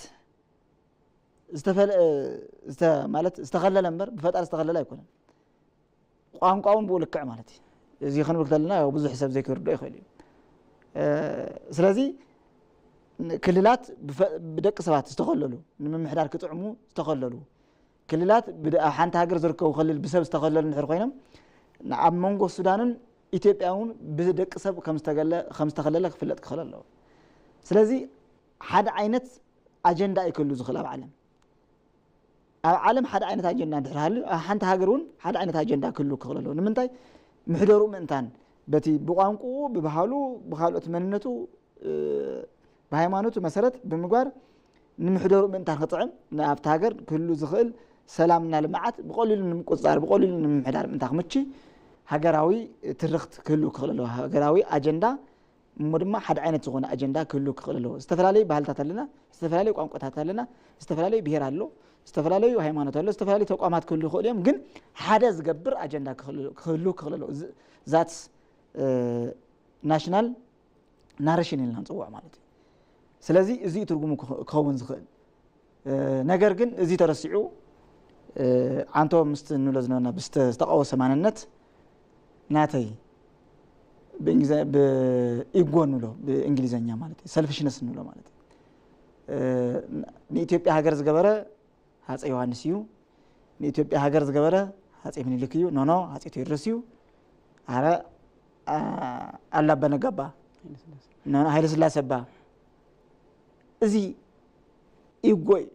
ማለት ዝተኸለለ እምበር ብፈጣሪ ዝተኸለለ ኣይኮነን ቋንቋውን ብኡ ልክዕ ማለት እዩ እዚ ክንብል ከለና ብዙሕ ሰብ ዘይክርዶ ይኽእል እዩ ስለዚ ክልላት ብደቂ ሰባት ዝተኸለሉ ንምምሕዳር ክጥዕሙ ዝተኸለሉ ክልላት ኣብ ሓንቲ ሃገር ዝርከቡ ክልል ብሰብ ዝተኸለሉ ንድሕር ኮይኖም ኣብ መንጎ ሱዳንን ኢትዮጵያውን ብደቂ ሰብ ከም ዝተኸለለ ክፍለጥ ክኽእል ኣለዎ ስለዚ ሓደ ዓይነት ኣጀንዳ ይክህሉ ዝኽእል ኣብ ዓለም ሓደ ዓይነት ኣጀንዳ እንድሕር ሃልዩ ኣብ ሓንቲ ሃገር እውን ሓደ ዓይነት ኣጀንዳ ክህሉ ክኽእል ኣለዎ ንምንታይ ምሕደሩ ምእንታን በቲ ብቋንቁኡ ብባህሉ ብካልኦት መንነቱ ብሃይማኖቱ መሰረት ብምግባር ንምሕደሩ ምእንታን ክጥዕም ኣብቲ ሃገር ክህሉ ዝኽእል ሰላምና ልምዓት ብቀሊሉ ንምቁፅፃር ብቀሊሉ ንምምሕዳር ምእንታ ክምቺ ሃገራዊ ትርክት ክህሉ ክኽእል ኣለዎ ሃገራዊ ኣጀንዳ እሞ ድማ ሓደ ዓይነት ዝኾነ ኣጀንዳ ክህሉ ክኽእል ኣለዎ ዝተፈላለዩ ባህልታት ኣለና ዝተፈላለዩ ቋንቋታት ኣለና ዝተፈላለዩ ብሄር ኣሎ ዝተፈላለዩ ሃይማኖት ኣሎ ዝተፈላለዩ ተቋማት ክህሉ ይኽእሉ እዮም ግን ሓደ ዝገብር ኣጀንዳ ክህሉ ክኽእል ኣለዎ ዛት ናሽናል ናሬሽን ኢልና ንፅውዕ ማለት እዩ ስለዚ እዚ ትርጉሙ ክኸውን ዝኽእል ነገር ግን እዚ ተረሲዑ ዓንቶ ምስቲ እንብሎ ዝነበርና ብዝተቃወሰ ማንነት ናተይ በኢጎ ንብሎ ብእንግሊዝኛ ማለት እዩ ሰልፊሽነስ ንብሎ ማለት እዩ ንኢትዮጵያ ሃገር ዝገበረ ሃፀይ ዮሃንስ እዩ ንኢትዮጵያ ሃገር ዝገበረ ሃፀይ ምኒልክ እዩ ኖኖ ሃፀይ ቴዎድሮስ እዩ ኣረ ኣላ ኣበነገባ هاي لسلاسة با إزي يقوي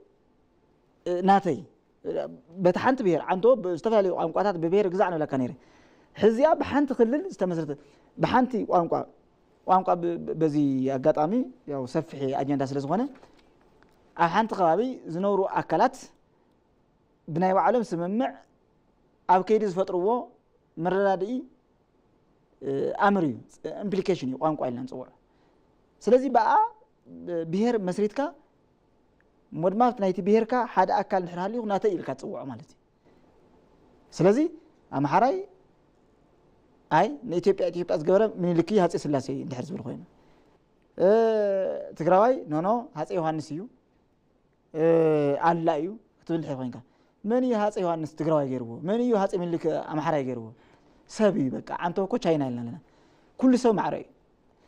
ناتي بتحنت بير عنده بستفعل قانقات ببير جزعنا ولا كنيرة حزيا بحنت خلل استمسرت بحنتي قانقا بزي أقطامي يا وسفحي أجندة سلسخونة أحنت قبابي زنورو أكلات بناي وعالم سممع أو كيدز فتروه مرة دي أمري implication قانقا إلنا نصور سلزي بقى بير مسريتك مدمات نايتي بيركا حد أكل نحرالي وناتي إلك تصوع مالتي سلزي أم حراي أي نيتيب أزجبرة من اللي هات سلاسي نحرز بالخوينا تقرأي نو هات يوحنس يو الله يو تقول الحين من يهات يوحنس تقرأي جربو من يهات من اللي أم حراي جربو سبي بقى عنده كوش هينا لنا كل سو معري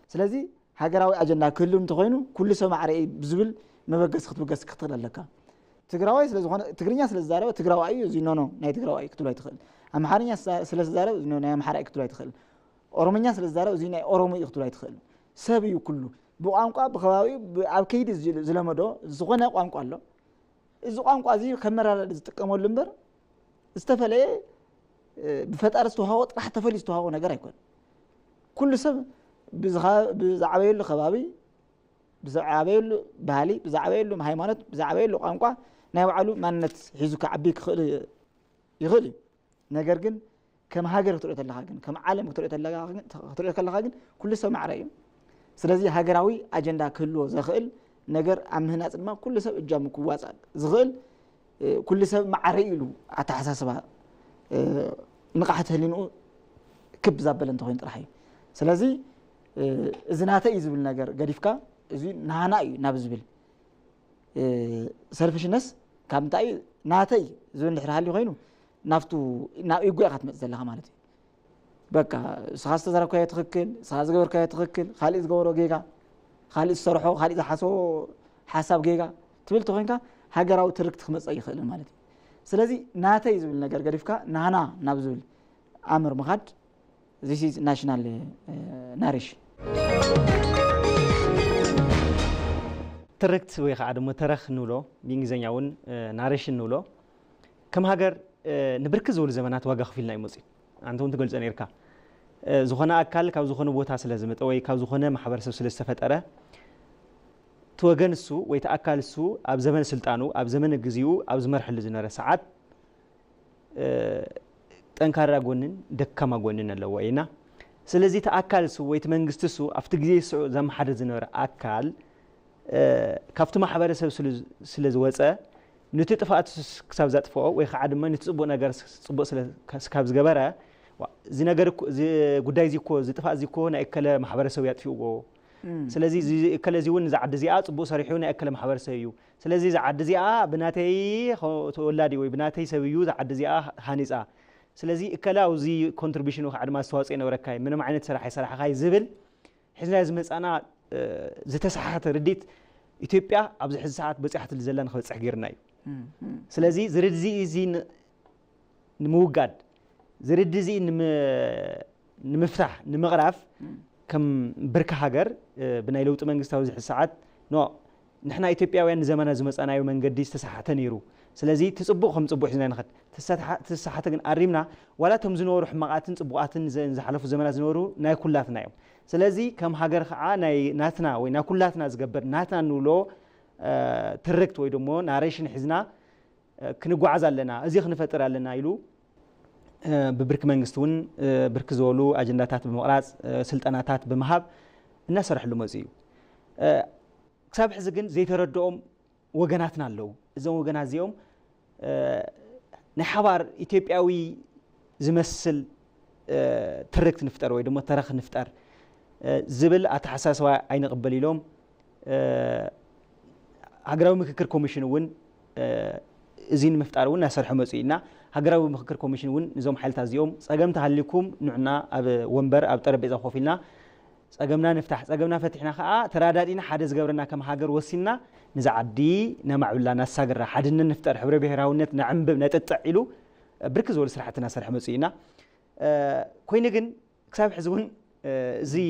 سلزي هاجراوي أجندا كلهم تغينوا كل سو معري بزبل ما بقى بقى كتر لك تقراوي سلازخونه تقرينيا سلازدارو تقراوي زي نو ناي تقراوي كتلو يتخل ام حارنيا سلازدارو زي نو ناي ام حارق كتلو يتخل اورومنيا سلازدارو زي ناي اورومي كتلو يتخل سبيو كله بقانقا بخواوي ابكيد زلمدو زغونه قانقا الله እዚ ቋንቋ እዚ ከመራረድ ዝጥቀመሉ እምበር ዝተፈለየ ብፈጣሪ ዝተዋሃቦ ጥራሕ ተፈልዩ ዝተዋሃቦ ነገር ኣይኮን ኩሉ ሰብ ብዛዕበየሉ ከባቢ ብዛዕበየሉ ባህሊ ብዛዕበየሉ ሃይማኖት ብዛዕበየሉ ቋንቋ ናይ ባዕሉ ማንነት ሒዙ ከዓቢ ክኽእል ይኽእል ነገር ግን ከም ሃገር ክትሪኦ ተለኻ ግን ከም ዓለም ክትሪኦ ከለኻ ግን ኩሉ ሰብ ማዕረ እዩ ስለዚ ሃገራዊ አጀንዳ ክህልዎ ዘኽእል ነገር ኣብ ምህናፅ ድማ ኩሉ ሰብ እጃሙ ክዋፃእ ዝኽእል ኩሉ ሰብ ማዕረ ኢሉ ኣተሓሳስባ ንቃሕቲ ህሊንኡ ክብ ዛበለ እንተኮይኑ ጥራሕ እዩ ስለዚ እዚ ናተይ እዩ ዝብል ነገር ገዲፍካ እዚ ናና እዩ ናብ ዝብል ሰልፍሽነስ ካብ እንታይ ናተይ ዝብል ድሕሪ ሃልዩ ኮይኑ ናፍቱ ናብ ይጓይ ክትመጽእ ዘለኻ ማለት እዩ በቃ ስኻ ዝተዘረብካዮ ትኽክል ስኻ ዝገበርካዮ ትኽክል ካልእ ዝገበሮ ጌጋ ካልእ ዝሰርሖ ካልእ ዝሓሶ ሓሳብ ጌጋ ትብል ተኮይንካ ሃገራዊ ትርክት ክመጽእ ይኽእል ማለት እዩ ስለዚ ናተይ ዝብል ነገር ገዲፍካ ናና ናብ ዝብል ኣምር ምኻድ this is national narration ትርክት ወይ ከዓ ደሞ ተረኽ ንብሎ ብእንግሊዝኛ እውን ናሬሽን ንብሎ ከም ሃገር ንብርክ ዝበሉ ዘመናት ዋጋ ከፊልና ይመጽ አንተ እውን ትገልጸ ነርካ ዝኾነ አካል ካብ ዝኾነ ቦታ ስለ ዝመጠ ወይ ካብ ዝኾነ ማሕበረሰብ ስለ ዝተፈጠረ ተወገንሱ ወይ ተአካልሱ ኣብ ዘመን ስልጣኑ ኣብ ዘመን ግዜኡ ኣብ ዝመርሕሉ ዝነበረ ሰዓት ጠንካራ ጎንን ደካማ ጎንን ኣለዎ ኢና ስለዚ ተአካልሱ ወይ መንግስትሱ ኣብቲ ግዜ ስዑ ዘመሓደር ዝነበረ አካል ካብቲ ማሕበረሰብ ስለ ዝወፀ ነቲ ጥፋኣት ክሳብ ዘጥፍኦ ወይ ከዓ ድማ ነቲ ጽቡቕ ነገር ጽቡቕ ስለ ክሳብ ዝገበረ እዚ ነገር እዚ ጉዳይ እዚ እኮ ዝጥፋእ እዚ እኮ ናይ እከለ ማሕበረሰብ ያጥፊዎ ስለዚ እዚ እከለ እዚ እውን ዝዓዲ እዚኣ ጽቡቕ ሰሪሑ ናይ እከለ ማሕበረሰብ እዩ ስለዚ ዝዓዲ እዚኣ ብናተይ ተወላዲ ወይ ብናተይ ሰብ እዩ ዝዓዲ እዚኣ ሃኒፃ ስለዚ እከለ ኣብዚ ኮንትሪቢሽን ወይ ከዓ ድማ ኣስተዋፅኦ ይነበረካ ምንም ዓይነት ስራሕ ይሰርሓካ ዝብል ሕዝና ዝመፃና ዝተሰሓተ ርዲት ኢትዮጵያ ኣብዚ ሕዚ ሰዓት በፂሓት ዘላ ንኽበፅሕ ጌርና እዩ ስለዚ ዝርድዚ እዚ ንምውጋድ ዝርዲ እዚ ንምፍታሕ ንምቕራፍ ከም ብርካ ሃገር ብናይ ለውጢ መንግስታዊ ዝሕዚ ሰዓት ንሕና ኢትዮጵያውያን ንዘመና ዝመፃናዮ መንገዲ ዝተሰሓተ ነይሩ ስለዚ ትጽቡቕ ከም ጽቡቕ ሒዝና ንኸድ ተሰሓተ ግን ኣሪምና ዋላ ቶም ዝነበሩ ሕማቃትን ጽቡቃትን ዝሓለፉ ዘመናት ዝነበሩ ናይ ኩላትና እዮም ስለዚ ከም ሃገር ከዓ ናይ ናትና ወይ ናይ ኩላትና ዝገበር ናትና ንብሎ ትርክት ወይ ደሞ ናሬሽን ሒዝና ክንጓዓዝ ኣለና እዚ ክንፈጥር ኣለና ኢሉ ብብርክ መንግስት እውን ብርክ ዝበሉ አጀንዳታት ብምቕራጽ ስልጠናታት ብምሃብ እናሰርሕሉ መጽ እዩ ክሳብ ሕዚ ግን ዘይተረድኦም ወገናትና ኣለዉ እዞም ወገናት እዚኦም ናይ ሓባር ኢትዮጵያዊ ዝመስል ትርክት ንፍጠር ወይ ደሞ ተረኽ ንፍጠር ዝብል ኣተሓሳስባ ኣይንቕበል ኢሎም ሃገራዊ ምክክር ኮሚሽን እውን እዚ ንምፍጣር እውን እናሰርሑ መጽ ኢና ሃገራዊ ምክክር ኮሚሽን እውን እዞም ሓይልታት እዚኦም ፀገም ተሃሊኩም ንዕና ኣብ ወንበር ኣብ ጠረጴዛ ኮፍ ኢልና ፀገምና ንፍታሕ ፀገምና ፈቲሕና ከዓ ተራዳዲና ሓደ ዝገብረና ከም ሃገር ወሲና ንዝዓዲ ነማዕብላ ናሳግራ ሓድነት ንፍጠር ሕብረ ብሔራውነት ንዕንብብ ነጥጥዕ ኢሉ ብርክ ዝበሉ ስራሕትና ሰርሐ መጽ ኢና ኮይኑ ግን ክሳብ ሕዚ እውን زي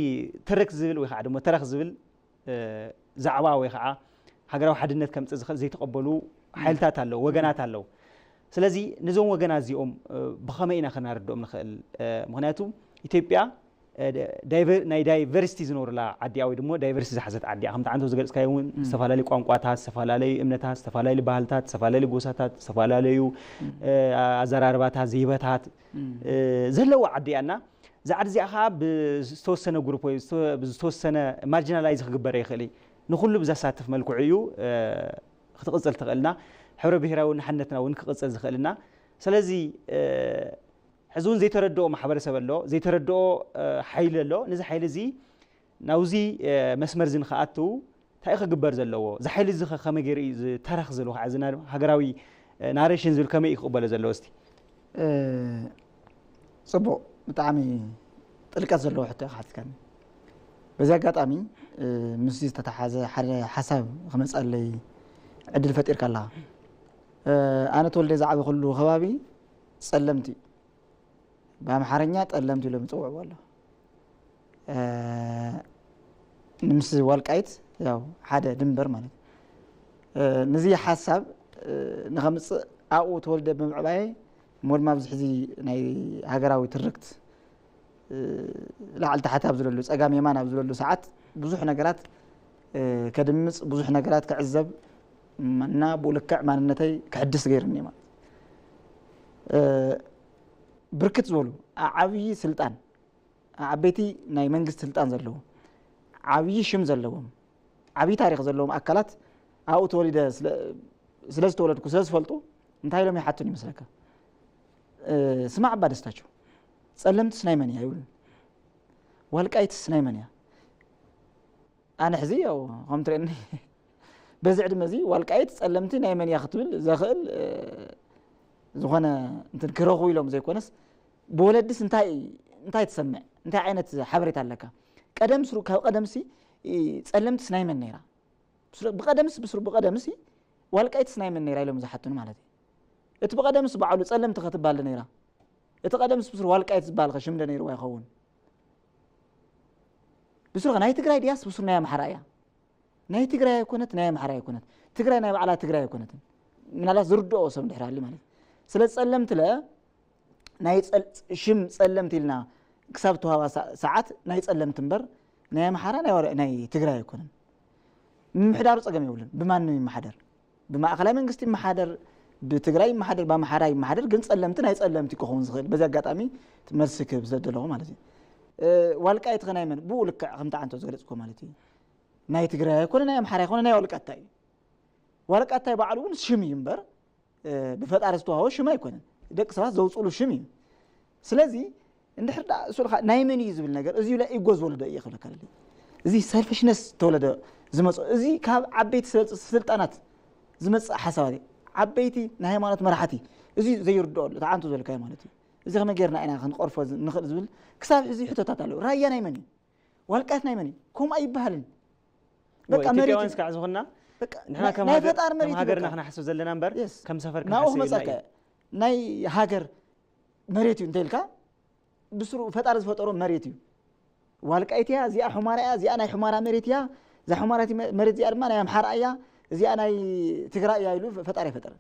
ترك زبل ويخع دم ترخ زبل زعوا ويخع هاجروا حدنت كم تزخل زي تقبلوا حالتات الله وجنات الله سلازي نزوم وجنات زيهم بخمينا خنا ردهم نخل مهناتهم إثيوبيا دايفرستي زنور لا عدي أو دمو دايفرستي حزت عدي هم تعندوا زجاج سكايون استفعال لي قوانقاتها استفعال لي إمنتها استفعال لي بحالتها استفعال لي جوساتها استفعال لي أزرارباتها زيباتها زلوا عدي أنا زعد زي أخا بستوسنا جروبوي بستوسنا مارجنالايز خبرة يخلي نخل بزاسات في ملك عيو خطقصل تقلنا حور بهرا ونحنتنا ونقصل زخلنا سلازي حزون زي تردو محبر سبلو زي تردو حيل له نزي حيل زي ناوزي مسمر زين خاطو تايخ جبر زلو زي حيل زي خمجري زي تاريخ زلو عزنا هجراوي ناريشن زل كم يقبل زلو استي صبو متعامي تلقى زلو حتى خاطر كان بزي قطامي مسجد تتحازى حسب خمس قال لي عدل فتير كلها انا تولد زعبي كله خبابي سلمتي بامحرنيا تقلمتي لهم صوع والله نمس والقايت ያው ሓደ ድንበር ማለት ነዚ حساب ንኸምጽ ኣኡ ተወልደ ብምዕባይ ሞልማ ብዝሕዚ ናይ ሃገራዊ ትርክት ላዕል ታሕት ኣብ ዝለሉ ጸጋም የማን ኣብ ዝለሉ ሰዓት ብዙሕ ነገራት ከድምጽ ብዙሕ ነገራት ክዕዘብ እና ብልክዕ ማንነተይ ክሕድስ ገይርኒ ማለት بركت زولو عبي سلطان عبيتي ناي منجست سلطان زلو عبي شم زلوهم عبي تاريخ زلوهم أكلات أو تولد سلز تولد كسلز فلتو انتهي لهم يحطوني مسلكة سمع بعد استاجو سلمت سنايمانيا يقول والقايت سنايمانيا أنا حزي أو هم تريني بزعد مزي والقايت سلمتي نايمانيا خطبل زخل زخنا انت كرهوا لهم زي كونس بولدس انتاي تسمع انت عينت حبرت لك قدم سرو قدمسي صلمت سنايمن نيرا بسرو بقدمسي والقيت سنايمن نيرا لهم زحتون معناتي ات بقدمس بعلو صلمت ختبال نيرا ات قدمس بسرو والقيت زبال خشم نيرا ويخون بسرو ناي تግራይ ዲያስ بسرو ناي محرايا ناي تግራይ كونت ناي محرايا كونت تግራይ ناي بعلا تግራይ كونت من الله زردو سم دحرالي معناتي سلت صلمت له ناي شم صلمت لنا كسبتو هوا ساعات ناي صلمت انبر ناي محرا ناي تግራይ يكونن محدار صقم يولن بمان محدر بماخلاي منغستي محدر بتግራይ محدر بمحراي محدر ግን صلمت ناي صلمت كخون زخل بዛ አጋጣሚ ትመስክ بزدلو ማለት والقايت خناي من بولك خمت عنتو زغلصكو ማለት ناي تግራይ يكون ناي محراي يكون ناي والقايت والقايت بعلون شمي ينبر بفتار استوها شما يكون دق سبات زوصلو شمي سلازي اندحر سولخ نايمن يزبل ነገር እዚሁ ላይ ይጎዝ ወልደ ይخلከል እዚ ሰልፍሽነስ ተወለደ ዝመጽ እዚ ካብ ዓበይቲ ስልጣናት ዝመጽ ሓሳባቲ ዓበይቲ ናይ ሃይማኖት መራሕቲ እዚ ዘይርድኦ ተዓንቱ ዘልካይ ማለት እዩ እዚ ከመ ጌርና ኢና ክንቆርፎ ንኽእል ዝብል ክሳብ እዚ ሕቶታት ኣለዎ ራያ ናይመን والقات ናይመን ከም ኣይባሃልን በቃ መሬት እስካዕ ዝኹና نحن كم هاجرنا احنا حسب زلنا نمبر كم سفر كم ناو مساك ناي هاجر مريتو انتلكا بسرو فطار زفطرو مريتو والقايتيا زي حماريا زي انا حمارا مريتيا زي حماراتي مريت زي ارما ناي محرايا زي انا تግራይ يايلو فطار يفطر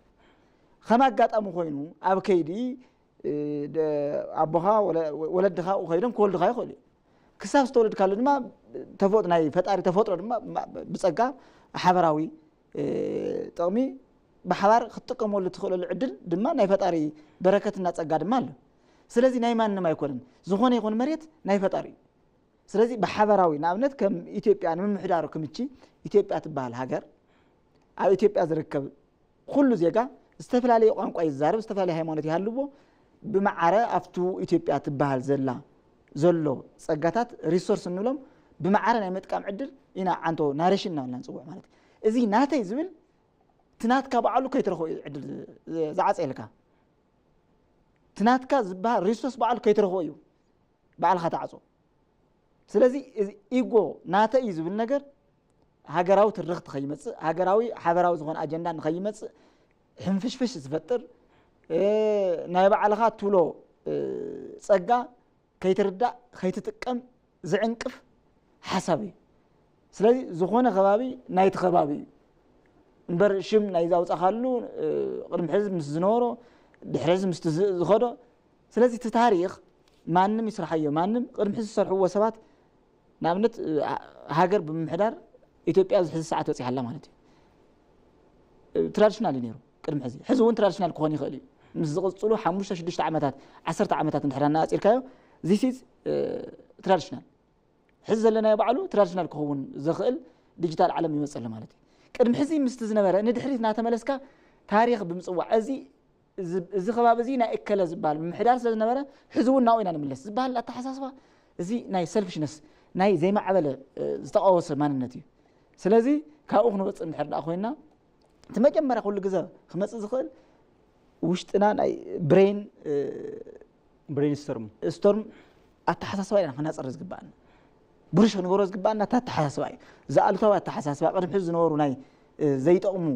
خما غاطامو خوينو اب كيدي ابوها ولدها وخيدم كولدها يخول كساس تولد كالو دما تفوت ناي فطار تفوتر دما بصقا حبراوي طقمي بحبار خطقمو لتخلو العدل دما ناي فطاري بركتنا صقا دما الله سلازي ناي مان ما يكون زخونه يكون مريت ناي فطاري سلازي بحبراوي نابنت كم ايثيوبيا ممحدارو كمچي ايثيوبيا تبال هاجر ا ايثيوبيا زركب كل زيغا استفلالي قانقا يزارب استفلالي هايمانوت يحلبو بمعره افتو ايثيوبيا تبال زلو صقاتات ريسورس نلوم بمعره ناي متقام عدل إنا عنتو ناريشنا ولا نصوع مالك إذا ناتي زبل تناتكا بعلو كيترخو عدل زعص إلكا تناتكا زبها ريسوس بعلو كيترخو يو بعل خطعصو سلازي إيغو ناتي زبل نجر هاجراو ترخ تخيمص هاجراوي حبراو زغون أجندا نخيمص حنفشفش زفتر ناي بعلها تولو صقا كيتردا كيتتقم زعنقف حسابي سلازي زخونه خبابي نايت خبابي انبر شم ناي زاوص خالو قدم حزب مس زنورو دحرز مس زخدو سلازي تاريخ مانم يسرحيو مانم قدم حزب سرحو سبات نابنت هاجر بمحدار ኢትዮጵያ ዝሕዝ ሰዓት ወጽሓላ ማለት እዩ ትራዲሽናል ነይሩ ቅድም ሕዚ እውን ትራዲሽናል ክኾን ይኽእል እዩ ምስ ዝቕፅሉ 5-6 ዓመታት 10 ዓመታት እንድሕራና ኣፂርካዮ this is ትራዲሽናል ሕዚ ዘለናዮ ባዕሉ ትራዲሽናል ክኸውን ዝኽእል ዲጂታል ዓለም ይመጽእ ማለት እዩ ቅድም ሕዚ ምስቲ ዝነበረ ንድሕሪት ናተመለስካ ታሪኽ ብምጽዋዕ እዚ ከባቢ እዚ ናይ እከለ ዝባል ምሕዳር ስለ ዝነበረ ሕዚ እውን ናው ኢና ንምለስ ዝባል ኣተሓሳስባ እዚ ናይ ሰልፍሽነስ ናይ ዘይማዕበለ ዝተቃወሰ ማንነት እዩ ስለዚህ ካብኡ ክንወጽእ እንድሕር ዳ ኮይና ተመጀመሪያ ኩሉ ግዜ ክመጽእ ዝኽእል ውሽጥና ናይ ብሬንስቶርም ኣተሓሳስባ ኢና ክናጽር ዝግባአና ብሩሽ ክንገብሮ ዝግባአና ኣተሓሳስባ እዩ ዝኣልታዊ ኣተሓሳስባ ቅድም ሕዚ ዝነበሩ ናይ ዘይጠቕሙ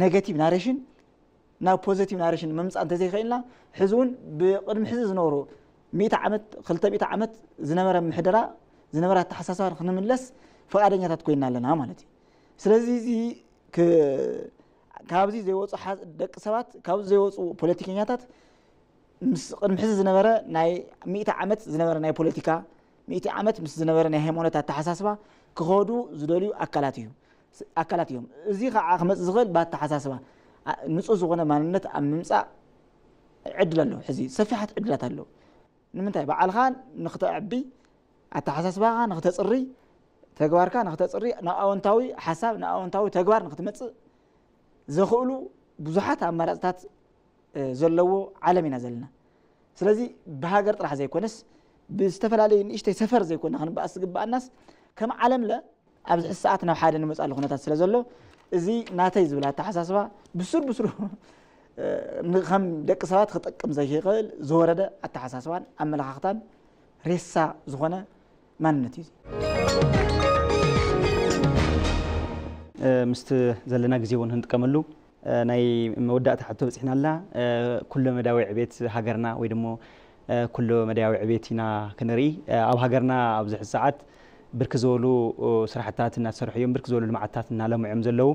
ኔጋቲቭ ናሬሽን ናብ ፖዚቲቭ ናሬሽን መምጻእ እንተዘይኽእልና ሕዚ እውን ብቅድም ሕዚ ዝነበሩ 100 ዓመት 200 ዓመት ዝነበረ ምሕደራ ዝነበረ ኣተሓሳስባ ክንምለስ ፈቃደኛታት ኮይና ኣለና ማለት እዩ ስለዚ እዚ ካብዚ ዘይወጹ ደቂ ሰባት ካብዚ ዘይወጹ ፖለቲከኛታት ምስ ቅድም ሕዚ ዝነበረ ናይ 100 ዓመት ዝነበረ ናይ ፖለቲካ 100 ዓመት ምስ ዝነበረ ናይ ሃይማኖት ኣተሓሳስባ ክኸዱ ዝደልዩ ኣካላት እዮም እዚ ከዓ ክመጽእ ዝኽእል ብኣተሓሳስባ ንጹህ ዝኾነ ማንነት ኣብ ምምጻእ ዕድል ኣለዎ ሕዚ ሰፊሓት ዕድላት ኣለዎ ንምንታይ በዓልኻ ንኽተዕቢ ኣተሓሳስባኻ ንኽተጽሪ ተግባርካ ንኽተጽሪ ንኣዎንታዊ ሓሳብ ንኣዎንታዊ ተግባር ንኽትመጽእ ዘኽእሉ ብዙሓት ኣማራጽታት ዘለዎ ዓለም ኢና ዘለና ስለዚ ብሃገር ጥራሕ ዘይኮነስ ብዝተፈላለዩ ንእሽተይ ሰፈር ዘይኮነ ክንበኣስ ዝግባአናስ ከም ዓለም ለ ኣብዚ ሕዚ ሰዓት ናብ ሓደ ንመጽእ ኣሎ ኩነታት ስለ ዘሎ እዚ ናተይ ዝብል ኣተሓሳስባ ብሱር ከም ደቂ ሰባት ክጠቅም ዘይኽእል ዝወረደ ኣተሓሳስባን ኣመለኻኽታን ሬሳ ዝኾነ ማንነት እዩ ምስቲ ዘለና ግዜ እውን ክንጥቀመሉ ናይ መወዳእታ ሕቶ በፂሕና ኣላ ኩሉ መዳዊ ዕቤት ሃገርና ወይ ደሞ ኩሉ መዳዊ ዕቤት ኢና ክንርኢ ኣብ ሃገርና ኣብዚ ሕዚ ሰዓት ብርክ ዝበሉ ስራሕትታት እናሰርሑ እዮም ብርክ ዝበሉ ልምዓታት እናለምዑም ዘለው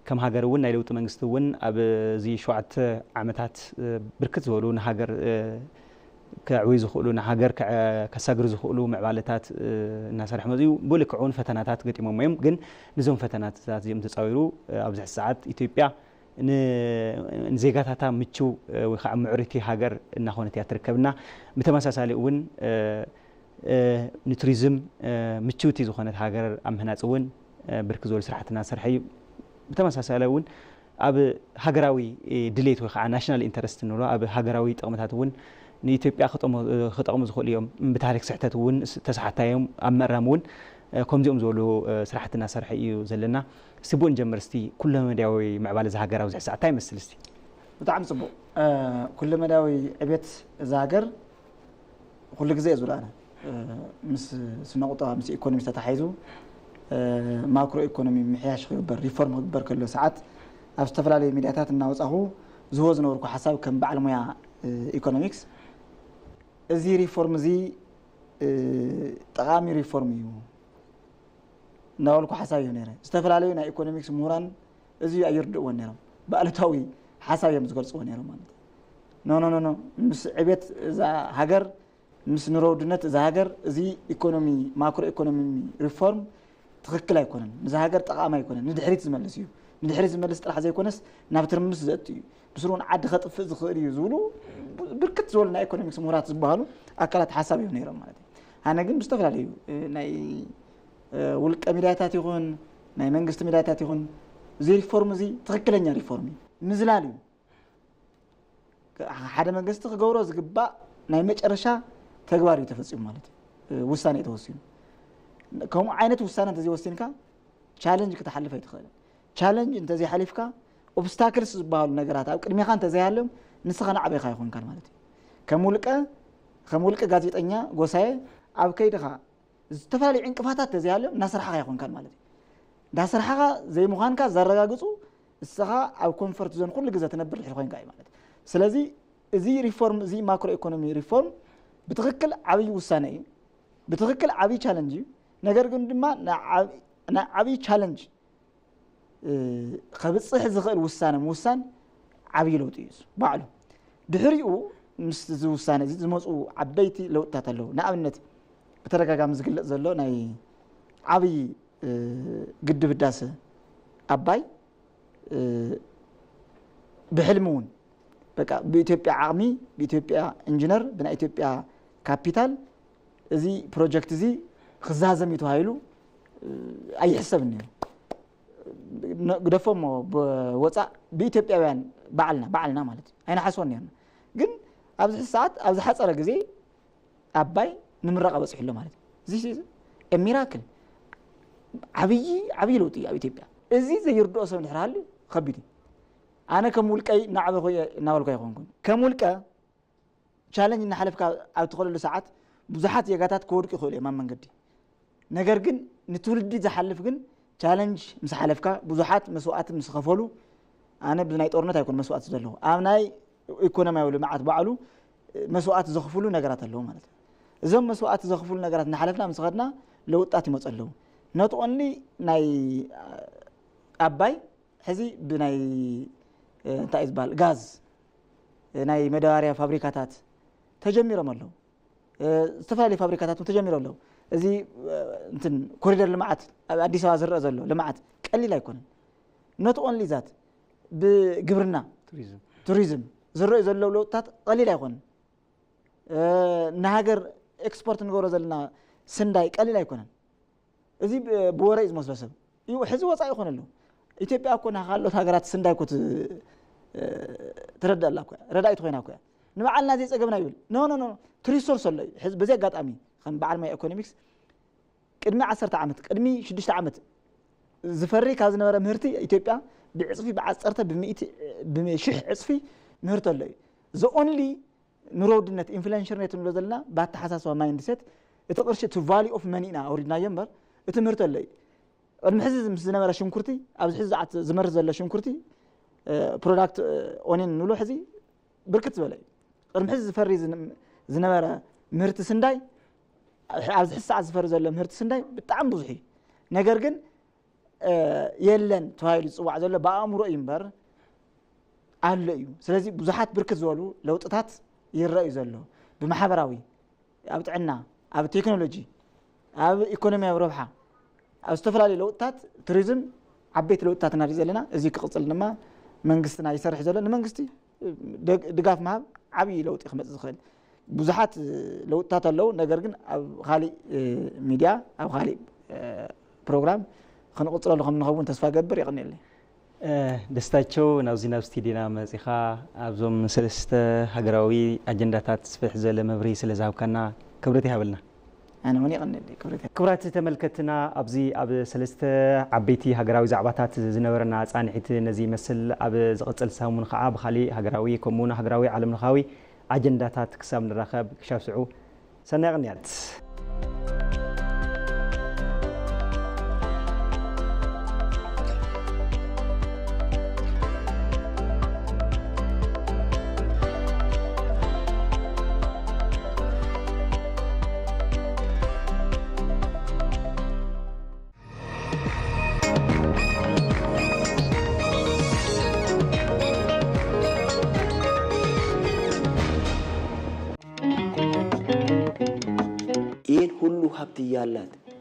ከም ሃገር እውን ናይ ለውጢ መንግስቲ እውን ኣብ እዚ 7 ዓመታት ብርክት ዝበሉ ንሃገር كعوي زخلو نهاجر كساجر زخلو معبالتات الناس رحمة زيو بقولك عون فتنات قلت مهم جن نزوم فتنات ذات يوم تصاويرو أبزح الساعات إثيوبيا نزيجاتها متشو وخا معرتي هاجر نهون تياتركبنا متماسس على ون نتوريزم متشو تيزخانة هاجر أم هنا تون بركزوا لسرحة الناس رحي متماسس على ون أب هاجراوي دليت وخا ناشنال إنترست نورا أب هاجراوي تقمتها ون نيتوبيا خطأ مزخول اليوم بتحرك سحتة ون تسعة يوم أمرامون كم زوم زولو سرحة الناس رحي زلنا سبون جمرستي كل ما داوي مع بالز هاجر أو ساعة تايم السلستي بتعم سبو كل ما داوي عبيت زاجر كل جزء زولانا مس سنقطة مس إيكونومي تتحيزو ماكرو إيكونومي محياش خبر ريفورم خبر كله ساعات أستفرع لي ميداتات الناس أهو زوج نوركو حساب كم بعلمه يا إيكونوميكس زي ريفورم زي تغامي ريفورميو ناولكو حسابي هنا استفرع لي نا إيكونوميكس موران زي أيرد ونيرم بقلتاوي حسابي مزقلص ونيرم نو مس عبيت إذا هاجر مس نرودنت إذا هاجر زي إيكونومي ماكرو إيكونومي ريفورم تخكلا يكونن إذا هاجر تقامة يكونن ندحريت زملسيو ندحريت زملس طرح زي كونس نابترمس زاتيو بسرون عاد خطف زخير يزولو بركت زولنا إيكونوميكس مهارات زبالو أكلت حسابي ونيرم مالتي أنا قلت مستغل عليه ناي ولك أميراتات يكون ناي منجست أميراتات يكون زي ريفورم زي تخكلني ريفورمي مزلاليو حدا منجست غورز جبا ناي مجرشة تجواري تفسير مالتي وسانة توسين كم عينة وسانة تزي وسينك challenge كتحلف يتخيل challenge أنت زي حليفك obstacles زبالو نجارات أو كلمة خان تزي هالهم نسخنا عبي خايفون كان مالتي كمولك جازيت أنيا قصاي أو كيد خا تفعل عنك فاتات تزي هالهم نصر حاجة يخون كان مالتي نصر حاجة زي مخان كزرقة جزء السخا أو comfort zone كل جزء تنبر الحين كاي مالتي سلازي زي ريفورم زي ماكرو إيكونومي ريفورم بتغكل عبي وسانة بتذكر عبي challenge نجار قندم ما عبي challenge خبص حزقل وسان عبي لو تيز بعله دحريو مست وسان زي مصو عبيتي لو تاتلو نعمنت بترجع مزقل زلو ناي عبي قد بداسة أباي بحلمون بقى بإثيوبيا عامي بإثيوبيا إنجنير بنا إثيوبيا كابيتال زي بروجكت زي خزازم يتوهايلو أي حسب إنه قدفهم بوصا بإثيوبيا وين بعلنا مالتي أنا حاسوني أنا جن أبز الساعات أبز حاس على جزء أباي نمرق بس حلو مالتي زي الميراكل عبي لوتي أبي إثيوبيا زي يردو أصلا نحرالي خبيتي أنا كمولكاي نعبر خويا ناولكاي خونكم كمولكا challenge إن حلفك أو تقول له ساعات بزحات يقطعت كورك خولي ما منقدي نجارجن نتولدي زحلف جن challenge مس حلفك بزحات مسوقات مسخفولو أنا بناي أورنت هيكون مسوقات زلوا أمناي يكون ما يقولوا معت بعلو مسوقات زخفولو نجارات اللهم مالته زم مسوقات زخفولو نجارات نحلفنا مسخدنا لو تأتي متصلوا not only ناي أباي هذي بناي تايز بال غاز ناي مداريا فابريكاتات تجميرهم له استفالي فابريكاتات تجميرهم له زي انتن كوريدور لمعات اديس ابابا زرق زلو لمعات قليل يكون not only that بجبرنا توريزم زرق زلو لوطات قليل يكون نهاجر اكسبورت نغور زلنا سنداي قليل يكون زي بوريز مسبسب يو حزب وصا يكون له ኢትዮጵያ እኮ ናኻሎት ሀገራት ስንዳይ ኮት ተረዳላ እኮ ረዳይት ኮይና እኮ ንባዓልና ዘይ ፀገብና ይብል ኖ ትሪሶርስ አለ ህዝብ በዚህ አጋጣሚ ከም በዓል ማይ ኢኮኖሚክስ ቅድሚ 10 ዓመት ቅድሚ 6 ዓመት ዝፈሪ ካብ ዝነበረ ምህርቲ ኢትዮጵያ ብዕጽፊ ብዓጸርተ ብሽሕ ዕጽፊ ምህርቲ አለ ዘ ኦንሊ ንሮድነት ኢንፍሌሽንነት እንብሎ ዘለና ባተሓሳስባ ማይንድሴት እቲ ቅርሺ ቱ ቫልዩ ኦፍ መኒና ኦሪድና የምበር እቲ ምህርቲ አለ المحزز مزنمر شنكرتي أبز حزعت زمر زل شنكرتي برودكت أونين نلو حزي بركت زبالي المحزز فري زنمر مهرت سنداي أبز حزعت زفر زل مهرت سنداي بتعم بزحي نجرجن يلن تهايل صواع زل بأمره ينبر على سلازي بزحات بركت زوالو لو تطات يرأي زلو بمحبراوي أبتعنا أب تكنولوجي أب إيكونومي وربحة استفرالي لوطات توريزم عبيت لوطات ناري زلنا ازي كقصل لما منغستنا يسرح زلنا منغستي دغاف ما عبي لوط يخمص زخل بزحات لوطات لو ነገር ግን خالي ميديا او خالي بروجرام خنقصل لهم نخون تسفا قبر يقنيلي دستاچو ناوزي ناو ستودينا مصيخا ابزوم سلسته هاغراوي اجنداتات صفح زله مبري سلازاوكنا كبرتي هابلنا أنا هوني قلنا لي كبرات تملكتنا أبزي أب سلسته عبيتي هجراوي زعباتات زنورنا صانعت نزي مثل أب زقصل سامون خعاب خالي هجراوي كمونا هجراوي عالم نخاوي أجنداتات كسام نراخب كشاف سعو سنة غنيات ሁሉ ሀብት ያላት